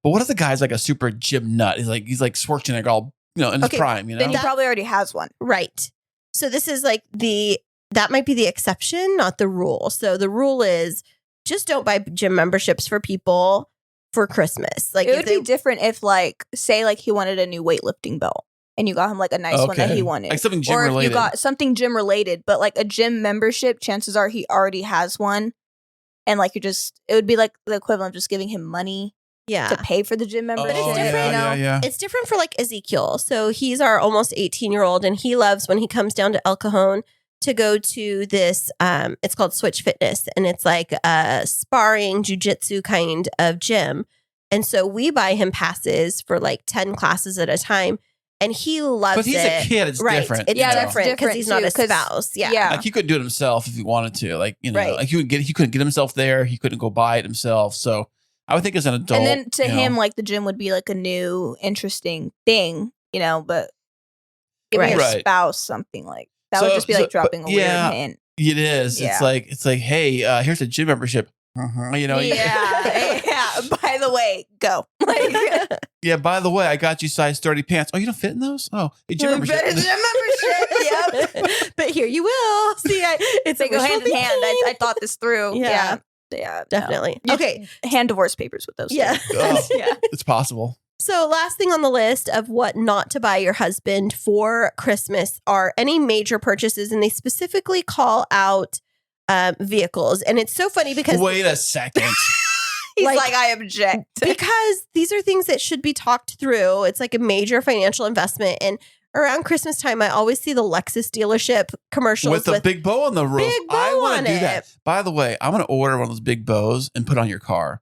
But what if the guy's like a super gym nut? He's like Schwarzenegger, all in his Okay, prime. Then he probably already has one. Right. So this is like that might be the exception, not the rule. So the rule is just don't buy gym memberships for people for Christmas. Like It if would they, be different if, like, say, like he wanted a new weightlifting belt and you got him like a nice one that he wanted, like something gym or if related. you got something gym related, but like a gym membership, chances are he already has one, and like it would be like the equivalent of just giving him money yeah. to pay for the gym membership. it's different, you know? yeah. It's different for like Ezekiel. So he's our almost 18-year-old, and he loves when he comes down to El Cajon to go to this, it's called Switch Fitness, and it's like a sparring jujitsu kind of gym. And so we buy him passes for like 10 classes at a time, and he loves it. But he's a kid. It's right. different. It's you know? different because Different he's not too, a 'cause- spouse. Yeah. yeah. Like he couldn't do it himself if he wanted to. Like Right. like he couldn't get himself there. He couldn't go buy it himself. So I would think as an adult, And then to you know, him, like the gym would be like a new, interesting thing, but giving Right. your Right. spouse something like that So- would just be like so- dropping but a yeah. weird hint. it is. Yeah. It's like, hey, here's a gym membership. Yeah. By the way, go. Like, Yeah. By the way, I got you size 30 pants. Oh, you don't fit in those? Oh, a gym membership. better gym membership. Yep. But here you will. See, it's They a go wishful hand in hand. thinking. I thought this through. Yeah. Yeah. no. Definitely. You- Okay. Hand divorce papers with those. Yeah. Oh, Yeah. it's possible. So, last thing on the list of what not to buy your husband for Christmas are any major purchases, and they specifically call out vehicles. And it's so funny because Wait a second. He's Like- like, I object. because these are things that should be talked through. It's like a major financial investment. And around Christmas time, I always see the Lexus dealership commercials With the big bow on the roof. Big bow I want on to do it. that. By the way, I'm going to order one of those big bows and put it on your car.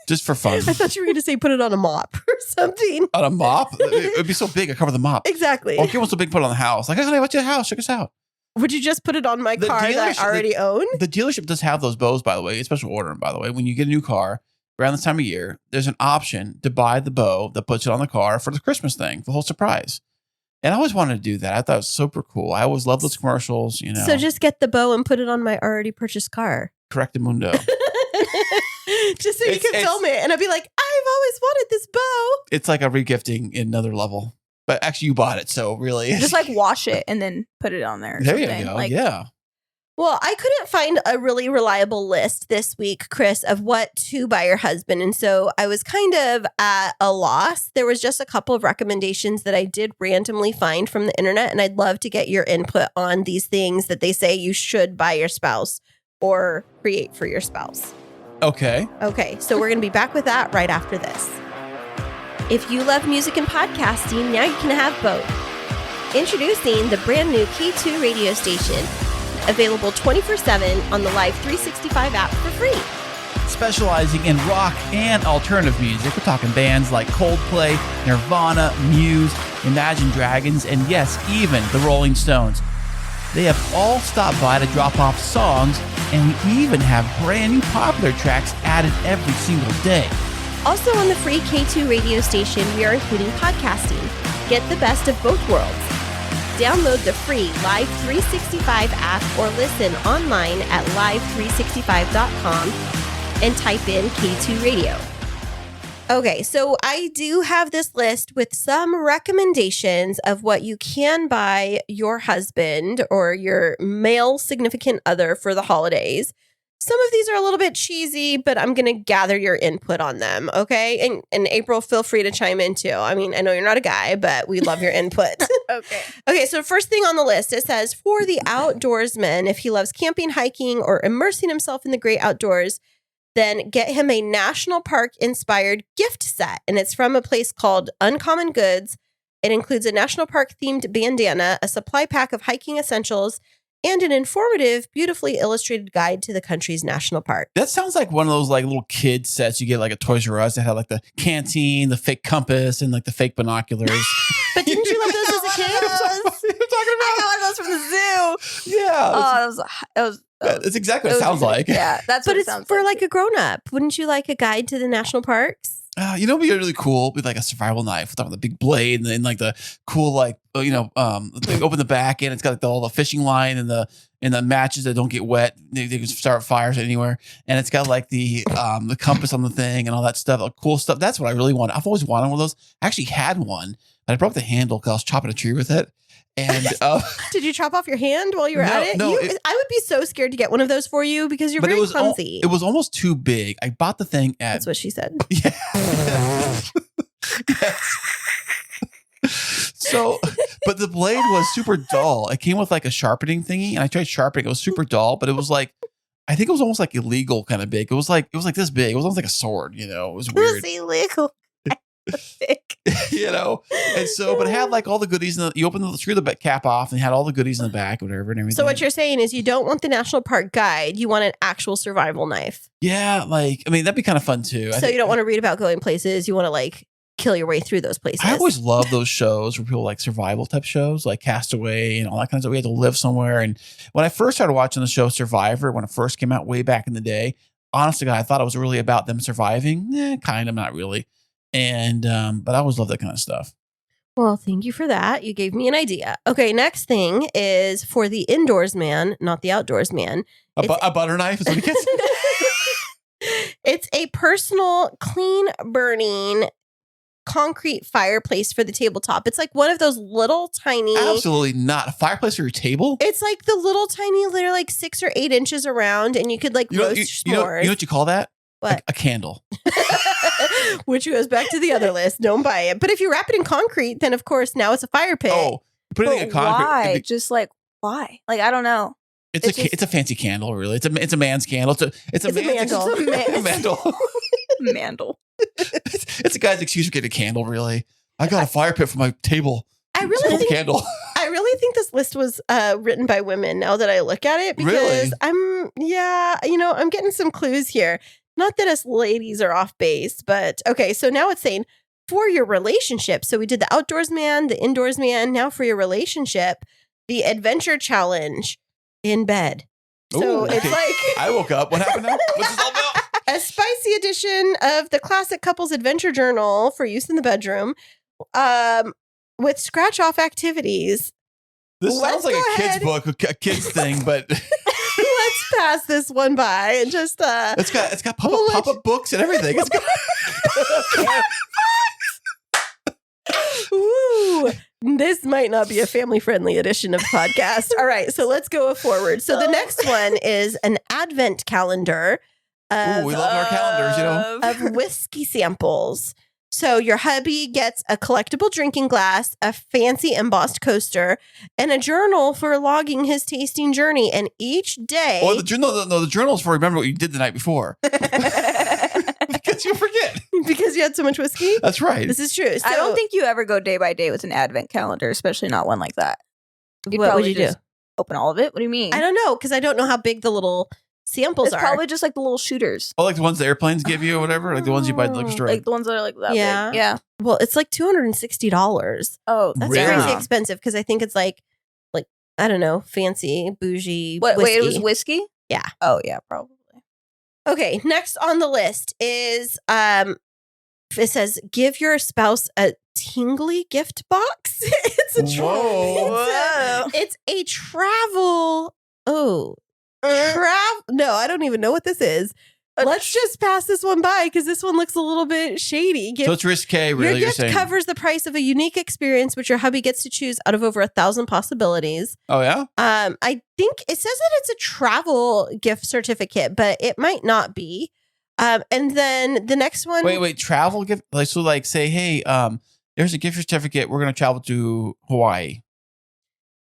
Just for fun. I thought you were going to say put it on a mop or something. On a mop? It would be so big. I cover the mop. Exactly. Or get one so big, put it on the house. Like, hey, honey, what's your house? Check us out. Would you just put it on my The car that dealership- I already own? The dealership does have those bows, by the way. It's special ordering, by the way. When you get a new car around this time of year, there's an option to buy the bow that puts it on the car for the Christmas thing, the whole surprise. And I always wanted to do that. I thought it was super cool. I always love those commercials, you know. So just get the bow and put it on my already purchased car. Correctamundo. Just so you can film it. And I'd be like, I've always wanted this bow. It's like a regifting in another level. But actually, you bought it, so really. Just like wash it and then put it on there. There you go. Like, yeah. Well, I couldn't find a really reliable list this week, Kris, of what to buy your husband. And so I was kind of at a loss. There was just a couple of recommendations that I did randomly find from the internet. And I'd love to get your input on these things that they say you should buy your spouse or create for your spouse. Okay. Okay, so we're going to be back with that right after this. If you love music and podcasting, now you can have both. Introducing the brand new K2 radio station, available 24/7 on the Live 365 app for free. Specializing in rock and alternative music, we're talking bands like Coldplay, Nirvana, Muse, Imagine Dragons, and yes, even the Rolling Stones. They have all stopped by to drop off songs, and we even have brand new popular tracks added every single day. Also on the free K2 radio station, we are including podcasting. Get the best of both worlds. Download the free Live 365 app or listen online at live365.com and type in K2 Radio. Okay, so I do have this list with some recommendations of what you can buy your husband or your male significant other for the holidays. Some of these are a little bit cheesy, but I'm going to gather your input on them, okay? And April, feel free to chime in too. I mean, I know you're not a guy, but we love your input. Okay. Okay, so first thing on the list, it says, for the outdoorsman, if he loves camping, hiking, or immersing himself in the great outdoors, then get him a national park-inspired gift set. And it's from a place called Uncommon Goods. It includes a national park-themed bandana, a supply pack of hiking essentials, and an informative, beautifully illustrated guide to the country's national park. That sounds like one of those like little kid sets you get like at Toys R Us that had like the canteen, the fake compass, and like the fake binoculars. But didn't you love those as a kid? I got one of those from the zoo. Yeah. Oh, That's exactly what it sounds like. Yeah, that's But what it it's sounds for like like a grown-up. Wouldn't you like a guide to the national parks? You know, it'd be really cool with like a survival knife with the big blade and then like the cool like open the back and it's got like all the fishing line and the matches that don't get wet. They can start fires anywhere, and it's got like the compass on the thing and all that stuff, like cool stuff. That's what I really want. I've always wanted one of those. I actually had one, but I broke the handle because I was chopping a tree with it. And did you chop off your hand while you were at it? No, I would be so scared to get one of those for you because you're very clumsy. It was almost too big. I bought the thing at. That's what she said. Yeah. Yes. So, but the blade was super dull. It came with like a sharpening thingy, and I tried sharpening. It was super dull, but it was like, I think it was almost like illegal kind of big. It was like this big. It was almost like a sword. You know, it was weird. It was illegal. Thick. You know, and so, but it had like all the goodies. You open screw the cap off, and it had all the goodies in the back, whatever, and everything. So what you're saying is, you don't want the national park guide. You want an actual survival knife. Yeah, like I mean, that'd be kind of fun too. So you don't want to read about going places. You want to like kill your way through those places. I always love those shows where people like survival type shows, like Castaway and all that kind of stuff. We had to live somewhere. And when I first started watching the show Survivor, when it first came out way back in the day, honestly, I thought it was really about them surviving. Kind of, not really. And but I always love that kind of stuff. Well, thank you for that. You gave me an idea. Okay, next thing is for the indoors man, not the outdoors man. A butter knife is what he gets. It's a personal, clean burning concrete fireplace for the tabletop. It's like one of those little tiny. Absolutely not. A fireplace for your table? It's like the little tiny, they're like 6 or 8 inches around, and you could like roast s'mores. You know what you call that? What? A candle. Which goes back to the other list. Don't buy it. But if you wrap it in concrete, then of course now it's a fire pit. Oh, put it in concrete. Why? Just like why? Like I don't know. It's a fancy candle, really. It's a man's candle. It's a mandel. Mandel. It's a guy's excuse for getting a candle, really. I got a fire pit for my table. I really think candle. I really think this list was written by women now that I look at it, because really? I'm getting some clues here. Not that us ladies are off base, but okay, so now it's saying for your relationship. So we did the outdoors man, the indoors man. Now for your relationship, the adventure challenge in bed. So it's like I woke up. What happened now? What's this all about? A spicy edition of the classic couples adventure journal for use in the bedroom. with scratch off activities. This Let's sounds like go a kid's ahead. book, a kid's thing, but Let's pass this one by and just it's got We'll let pop-up books and everything. It's got Ooh, this might not be a family-friendly edition of the podcast. All right, so let's go forward. So the next one is an advent calendar Ooh, we love our calendars, you know. of whiskey samples. So your hubby gets a collectible drinking glass, a fancy embossed coaster, and a journal for logging his tasting journey. And each day, Oh, the journal's for remember what you did the night before. Because you forget. because you had so much whiskey. That's right. This is true. So I don't think you ever go day by day with an advent calendar, especially not one like that. You'd What would probably you do? just Open all of it? What do you mean? I don't know because I don't know how big the little samples It's are. probably just like the little shooters. Oh, like the ones the airplanes give you or whatever? Like the ones you buy at the liquor store? Like the ones that are like that Yeah. big. Yeah. Well, it's like $260. Oh, That's Really? crazy expensive because I think it's like I don't know, fancy, bougie. Wait, whiskey. it was whiskey? Yeah. Oh, yeah, probably. Okay, next on the list is it says give your spouse a tingly gift box. It's a Whoa. it's a travel. Oh, no, I don't even know what this is. Let's just pass this one by because this one looks a little bit shady. So it's risque, really, your you're gift saying? covers the price of a unique experience, which your hubby gets to choose out of over 1,000 possibilities. Oh, yeah? I think it says that it's a travel gift certificate, but it might not be. And then the next one. Wait, travel gift? Like, so like say, hey, there's a gift certificate. We're going to travel to Hawaii.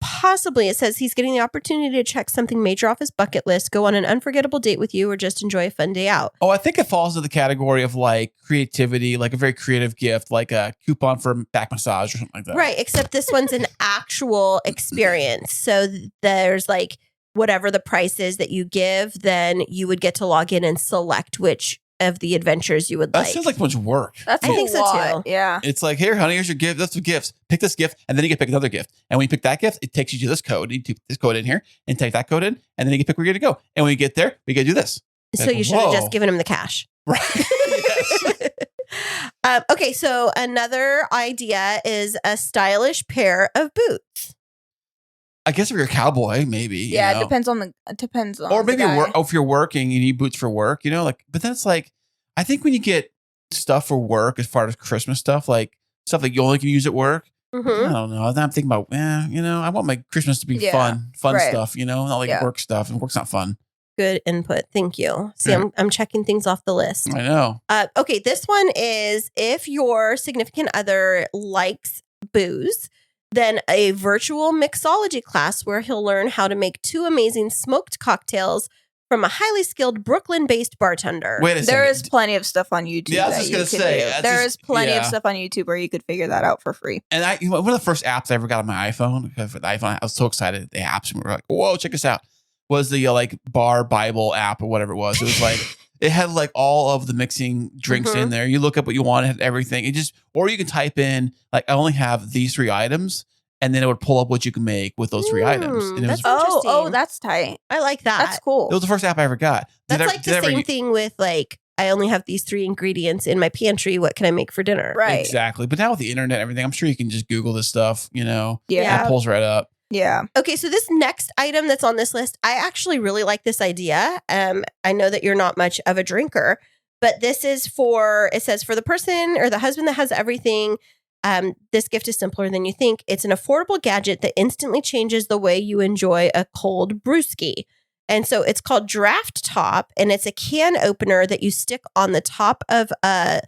Possibly. It says he's getting the opportunity to check something major off his bucket list, go on an unforgettable date with you, or just enjoy a fun day out. Oh, I think it falls into the category of like creativity, like a very creative gift, like a coupon for back massage or something like that. Right. Except this one's an actual experience. So there's like whatever the price is that you give, then you would get to log in and select which of the adventures you would That like. sounds like much work. That's I a think so, lot. too. Yeah. It's like, here, honey, here's your gift. That's the gifts. Pick this gift, and then you can pick another gift. And when you pick that gift, it takes you to this code. You put this code in here and take that code in, and then you can pick where you're going to go. And when you get there, we got to do this. So Like, you should have whoa. just given him the cash. Right. Yes. Okay, so another idea is a stylish pair of boots. I guess if you're a cowboy, maybe. you Yeah, know. it depends on Or the maybe guy. if you're working, you need boots for work, you know, like, but that's like, I think when you get stuff for work, as far as Christmas stuff, like stuff that you only can use at work, Mhm. I don't know. I'm thinking about, you know, I want my Christmas to be Yeah, fun right. stuff, you know, not like Yeah. work stuff. And work's not fun. Good input. Thank you. See, Yeah. I'm checking things off the list. I know. Okay, this one is if your significant other likes booze, then a virtual mixology class where he'll learn how to make 2 amazing smoked cocktails from a highly skilled Brooklyn-based bartender. Wait a second. There is plenty of stuff on YouTube. Yeah, I was that just you gonna can say, do. that's There just- is plenty yeah. of stuff on YouTube where you could figure that out for free. And one of the first apps I ever got on my iPhone, because for the iPhone, I was so excited. The apps, and we were like, whoa, check this out. Was the like bar Bible app or whatever it was. It was like, it had like all of the mixing drinks in there. You look up what you want, it had everything. It just, or you can type in, like, I only have these 3 items. And then it would pull up what you can make with those 3 items. And it was, that's interesting. Oh, that's tight. I like that. That's cool. it was the first app I ever got. That's Did I- like did I the ever same u- thing with like, I only have these 3 ingredients in my pantry. What can I make for dinner? Right. Exactly. But now with the internet and everything, I'm sure you can just Google this stuff, you know, Yeah. and it pulls right up. Yeah. Okay, so this next item that's on this list, I actually really like this idea. I know that you're not much of a drinker, but this is it says for the person or the husband that has everything, this gift is simpler than you think. It's an affordable gadget that instantly changes the way you enjoy a cold brewski. And so it's called Draft Top, and it's a can opener that you stick on the top of a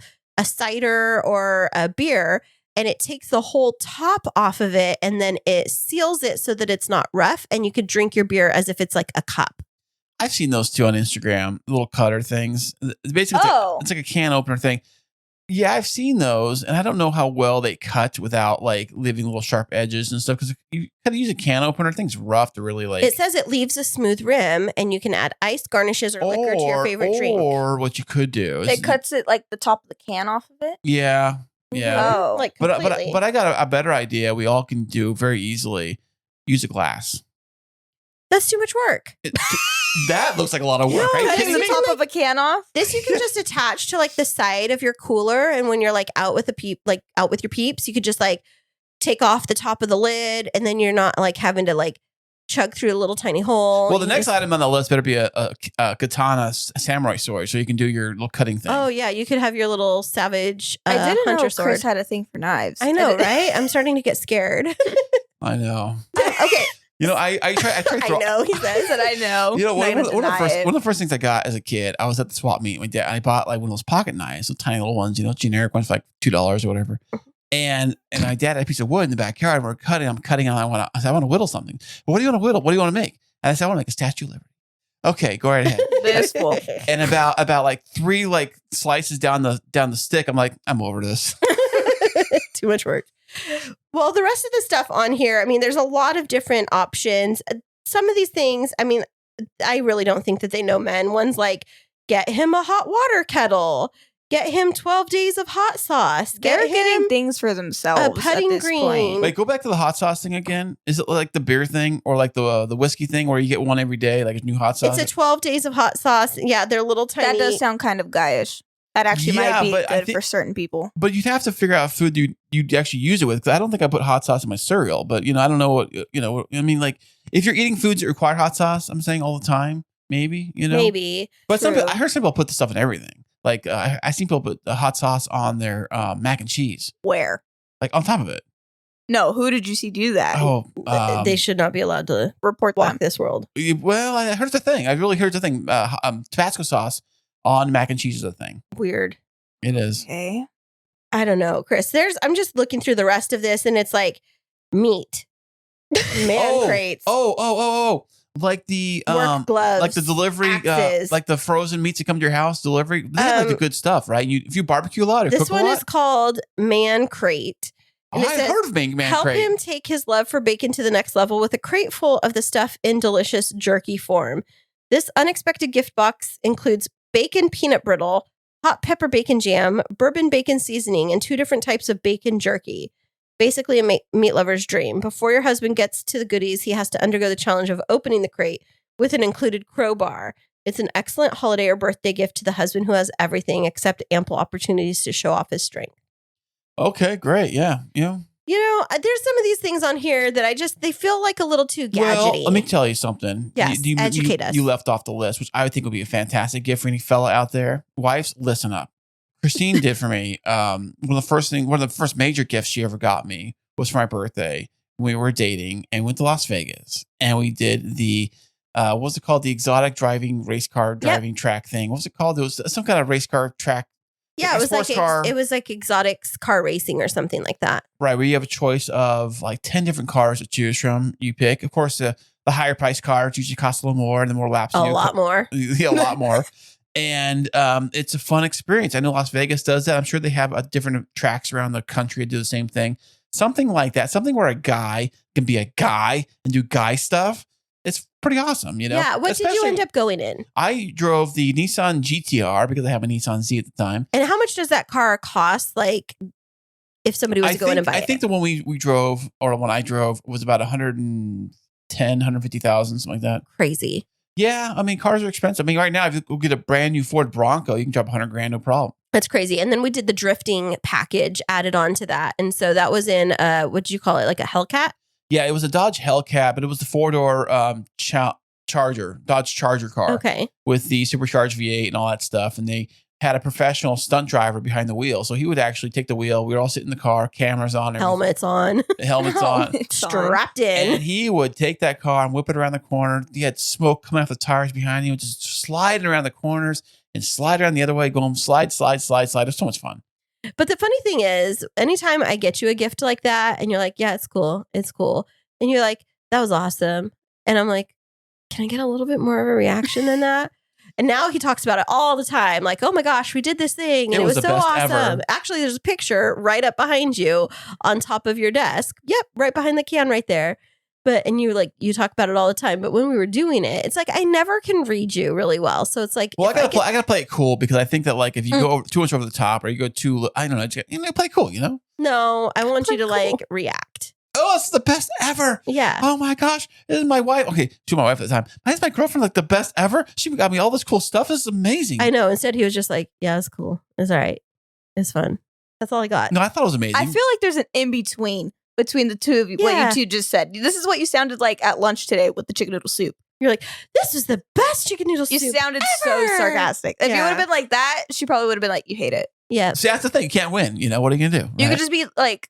cider or a beer, and it takes the whole top off of it, and then it seals it so that it's not rough, and you could drink your beer as if it's like a cup. I've seen those too on Instagram, little cutter things. Basically, it's like a can opener thing. Yeah, I've seen those, and I don't know how well they cut without like leaving little sharp edges and stuff. Because you gotta use a can opener. Thing's rough to really like. It says it leaves a smooth rim, and you can add ice, garnishes, or liquor to your favorite drink. Or what you could do is It cuts it like the top of the can off of it. Yeah, yeah. Oh. Like But completely. but I got a better idea. We all can do very easily. Use a glass. That's too much work. That looks like a lot of work. No, Are you that kidding the me? top of a can off. This you can just attach to like the side of your cooler, and when you're like out with your peeps, you could just like take off the top of the lid, and then you're not like having to like chug through a little tiny hole. Well, the next item on the list better be a katana samurai sword, so you can do your little cutting thing. Oh yeah, you could have your little savage I didn't know hunter Kris sword. had a thing for knives. I know, right? I'm starting to get scared. I know. Okay. You know, I tried. I know, he says. That I know. You know, Not gonna one of deny it. the first things I got as a kid, I was at the swap meet with my dad. I bought like one of those pocket knives, the tiny little ones, you know, generic ones for like $2 or whatever. And my dad had a piece of wood in the backyard. And we're cutting. I'm cutting, and I said, I want to whittle something. But what do you want to whittle? What do you want to make? And I said, I want to make a Statue of Liberty. Okay, go right ahead. This fool. And about like 3 like slices down the stick, I'm like, I'm over this. Too much work. Well, the rest of the stuff on here, I mean, there's a lot of different options. Some of these things, I mean, I really don't think that they know men. One's like, get him a hot water kettle. Get him 12 days of hot sauce. They're Get him getting things for themselves. a putting at this green. point. Wait, go back to the hot sauce thing again. Is it like the beer thing or like the whiskey thing where you get one every day, like a new hot sauce? It's a 12 days of hot sauce. Yeah, they're little tiny. That does sound kind of guyish. That actually Yeah, might be but I good think- for certain people. But you'd have to figure out food you'd actually use it with. Because I don't think I put hot sauce in my cereal. But you know, I don't know what you know. I mean, like if you're eating foods that require hot sauce, I'm saying all the time, maybe you know, Maybe. But True. I heard some people put this stuff in everything. Like I seen people put the hot sauce on their mac and cheese, Where? like on top of it. No, who did you see do that? Oh, They should not be allowed to Report walk them. this world. well, I heard it's a thing. I really heard it's a thing. Tabasco sauce on mac and cheese is a thing. Weird. It is. Okay. I don't know, Kris. I'm just looking through the rest of this, and it's like meat, man crates, Oh. Like the work gloves, like the delivery, axes. like the frozen meats that come to your house, delivery. They have like the good stuff, right? If you barbecue a lot or This cook a one lot. is called Man Crate. Oh, and it I've says, heard of man Help crate. him take his love for bacon to the next level with a crate full of the stuff in delicious jerky form. This unexpected gift box includes bacon peanut brittle, hot pepper bacon jam, bourbon bacon seasoning, and 2 different types of bacon jerky. Basically, a meat lover's dream. Before your husband gets to the goodies, he has to undergo the challenge of opening the crate with an included crowbar. It's an excellent holiday or birthday gift to the husband who has everything except ample opportunities to show off his strength. Okay, great. Yeah. You know, there's some of these things on here that they feel like a little too gadgety. Well, let me tell you something. Yes, educate us. You left off the list, which I would think would be a fantastic gift for any fella out there. Wives, listen up. Kristine did for me. One of the first major gifts she ever got me was for my birthday. We were dating and went to Las Vegas, and we did the what was it called? The exotic driving race car driving track thing. What was it called? It was some kind of race car track. Yeah, like it was like sports car. it was like exotics car racing or something like that. Right, where you have a choice of like 10 different cars to choose from. You pick, of course, the higher priced cars usually cost a little more, and the more laps. A lot more. Yeah, a lot more. And it's a fun experience. I know Las Vegas does that. I'm sure they have different tracks around the country that do the same thing. Something like that. Something where a guy can be a guy and do guy stuff. It's pretty awesome, you know? Yeah. What did you Especially- end up going in? I drove the Nissan GTR because I have a Nissan Z at the time. And how much does that car cost? Like, if somebody was to go in and buy I it? think the one we drove, or the one I drove, was about 150,000, something like that. Crazy. Yeah, I mean, cars are expensive. I mean, right now, if you go get a brand new Ford Bronco, you can drop $100,000, no problem. That's crazy. And then we did the drifting package added on to that. And so that was in, what did you call it? Like a Hellcat? Yeah, it was a Dodge Hellcat, but it was the 4-door Dodge Charger car Okay. with the supercharged V8 and all that stuff. And they had a professional stunt driver behind the wheel. So he would actually take the wheel. We were all sitting in the car, cameras on, Helmets on. helmets on. Strapped in. And he would take that car and whip it around the corner. He had smoke coming off the tires behind him, just sliding around the corners and slide around the other way, going slide. It was so much fun. But the funny thing is, anytime I get you a gift like that and you're like, yeah, it's cool. And you're like, that was awesome. And I'm like, can I get a little bit more of a reaction than that? And now he talks about it all the time. Like, oh my gosh, we did this thing. And it was the so best awesome. ever. Actually, there's a picture right up behind you on top of your desk. Yep, right behind the can right there. And you talk about it all the time. But when we were doing it, it's like I never can read you really well. So it's like, Well, I gotta play it cool because I think that like if you go too much over the top or you go too, I don't know, play cool, you know? no, I want you to Cool. like react. Oh, it's the best ever. Yeah. Oh my gosh. This is my wife. Okay, to my wife at the time. This is my girlfriend, like the best ever. She got me all this cool stuff. This is amazing. I know. Instead, he was just like, yeah, it's cool. It's all right. It's fun. That's all I got. No, I thought it was amazing. I feel like there's an in between. between the two of you. What Yeah. you two just said. This is what you sounded like at lunch today with the chicken noodle soup. You're like, this is the best chicken noodle You soup sounded so ever. sarcastic. If you Yeah. would have been like that, she probably would have been like, you hate it. Yeah. See, that's the thing. You can't win. You know, what are you going to do? You right? could just be like,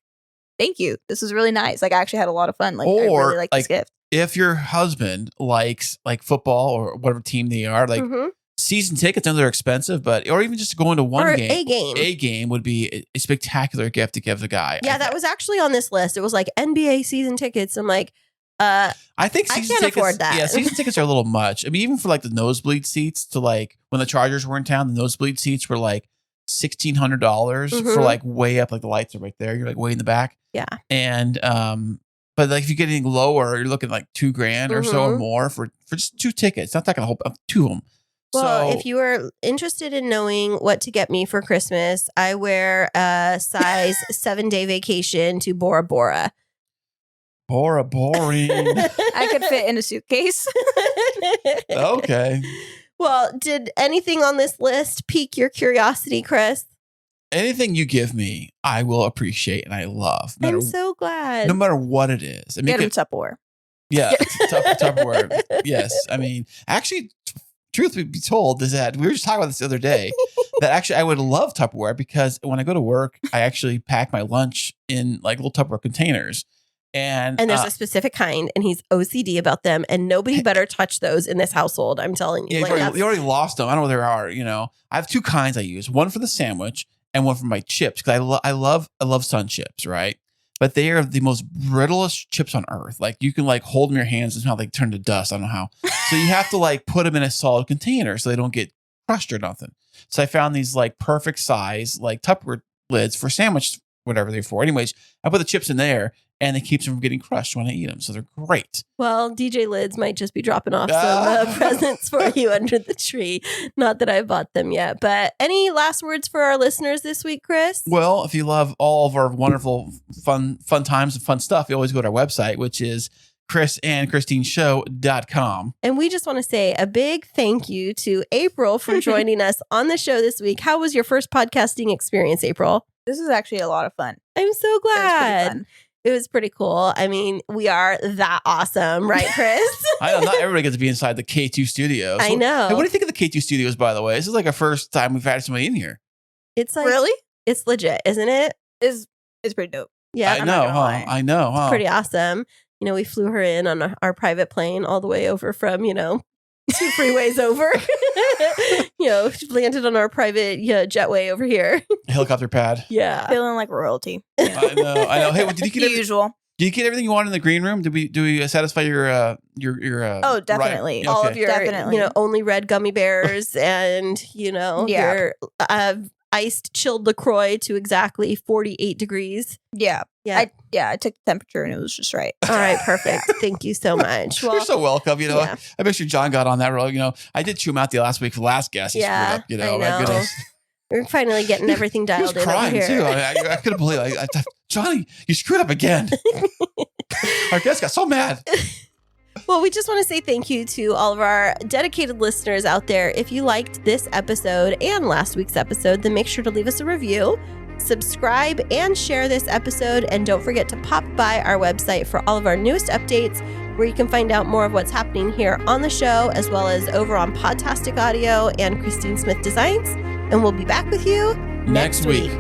thank you. This was really nice. Like, I actually had a lot of fun. Like, I Or, really like this like, gift. If your husband likes like football or whatever team they are, like Mhm. season tickets, I know they're expensive, but or even just going to one Or game. a game. A game would be a spectacular gift to give the guy. Yeah, that was actually on this list. It was like NBA season tickets. I'm like, I think I season can't tickets, afford that. Yeah, season tickets are a little much. I mean, even for like the nosebleed seats to like when the Chargers were in town, the nosebleed seats were like $1,600 for Mhm. like way up, like the lights are right there. You're like way in the back. Yeah. And but like if you get anything lower, you're looking like $2,000 or so or Mhm. more for just 2 tickets. Not that gonna hold up 2 of them. well, so if you are interested in knowing what to get me for Christmas, I wear a size 7-day vacation to Bora Bora. boring. I could fit in a suitcase. Okay. Well, did anything on this list pique your curiosity, Kris? Anything you give me, I will appreciate and I love. No I'm matter, so glad. no matter what it is. I mean, Get him Tupperware. yeah, Tupperware. Yes. I mean, actually, truth be told is that we were just talking about this the other day that actually I would love Tupperware because when I go to work, I actually pack my lunch in like little Tupperware containers. And And there's a specific kind, and he's OCD about them, and nobody better touch those in this household. I'm telling you. yeah, Like, you already lost them. I don't know where they are. You know, I have 2 kinds I use. One for the sandwich and one for my chips because I love Sun chips, right? But they are the most brittlest chips on earth. Like you can like hold them in your hands and somehow they turn to dust. I don't know how. So you have to like put them in a solid container so they don't get crushed or nothing. So I found these like perfect size like Tupperware lids for sandwich, whatever they're for. Anyways, I put the chips in there and it keeps them from getting crushed when I eat them. So they're great. well, DJ Lids might just be dropping off some presents for you under the tree. Not that I bought them yet. But any last words for our listeners this week, Kris? Well, if you love all of our wonderful, fun times and fun stuff, you always go to our website, which is KrisandKristineShow.com. And we just want to say a big thank you to April for joining us on the show this week. How was your first podcasting experience, April? This is actually a lot of fun. I'm so It was pretty glad. fun. It was pretty cool. I mean, we are that awesome, right, Kris? I know not everybody gets to be inside the K2 studios. I know. Hey, what do you think of the K2 studios, by the way? This is like our first time we've had somebody in here. It's like, Really? it's legit, isn't it? It's pretty dope. Yeah, I I'm know, not gonna huh? lie. I know, huh? pretty awesome. You know, we flew her in on our private plane all the way over from, 2 freeways over. She landed on our private jetway over here. Helicopter pad. Yeah. Feeling like royalty. I know. Hey, did you get Usual. did you get everything you wanted in the green room? Did we satisfy your Oh, definitely. Right? All Okay. of your, Definitely. only red gummy bears and, Yeah. your iced chilled LaCroix to exactly 48 degrees. Yeah. Yeah. I took the temperature and it was just right. All right. Perfect. Thank you so much. You're so welcome. yeah. I make sure John got on that road. I did chew him out the last week for the last guest. He Yeah, screwed up. I My know. goodness. We're finally getting everything He was dialed in over crying here. too. I couldn't believe it. Johnny, you screwed up again. Our guest got so mad. Well, we just want to say thank you to all of our dedicated listeners out there. If you liked this episode and last week's episode, then make sure to leave us a review, subscribe, and share this episode. And don't forget to pop by our website for all of our newest updates, where you can find out more of what's happening here on the show, as well as over on Podtastic Audio and Kristine Smith Designs. And we'll be back with you Next week.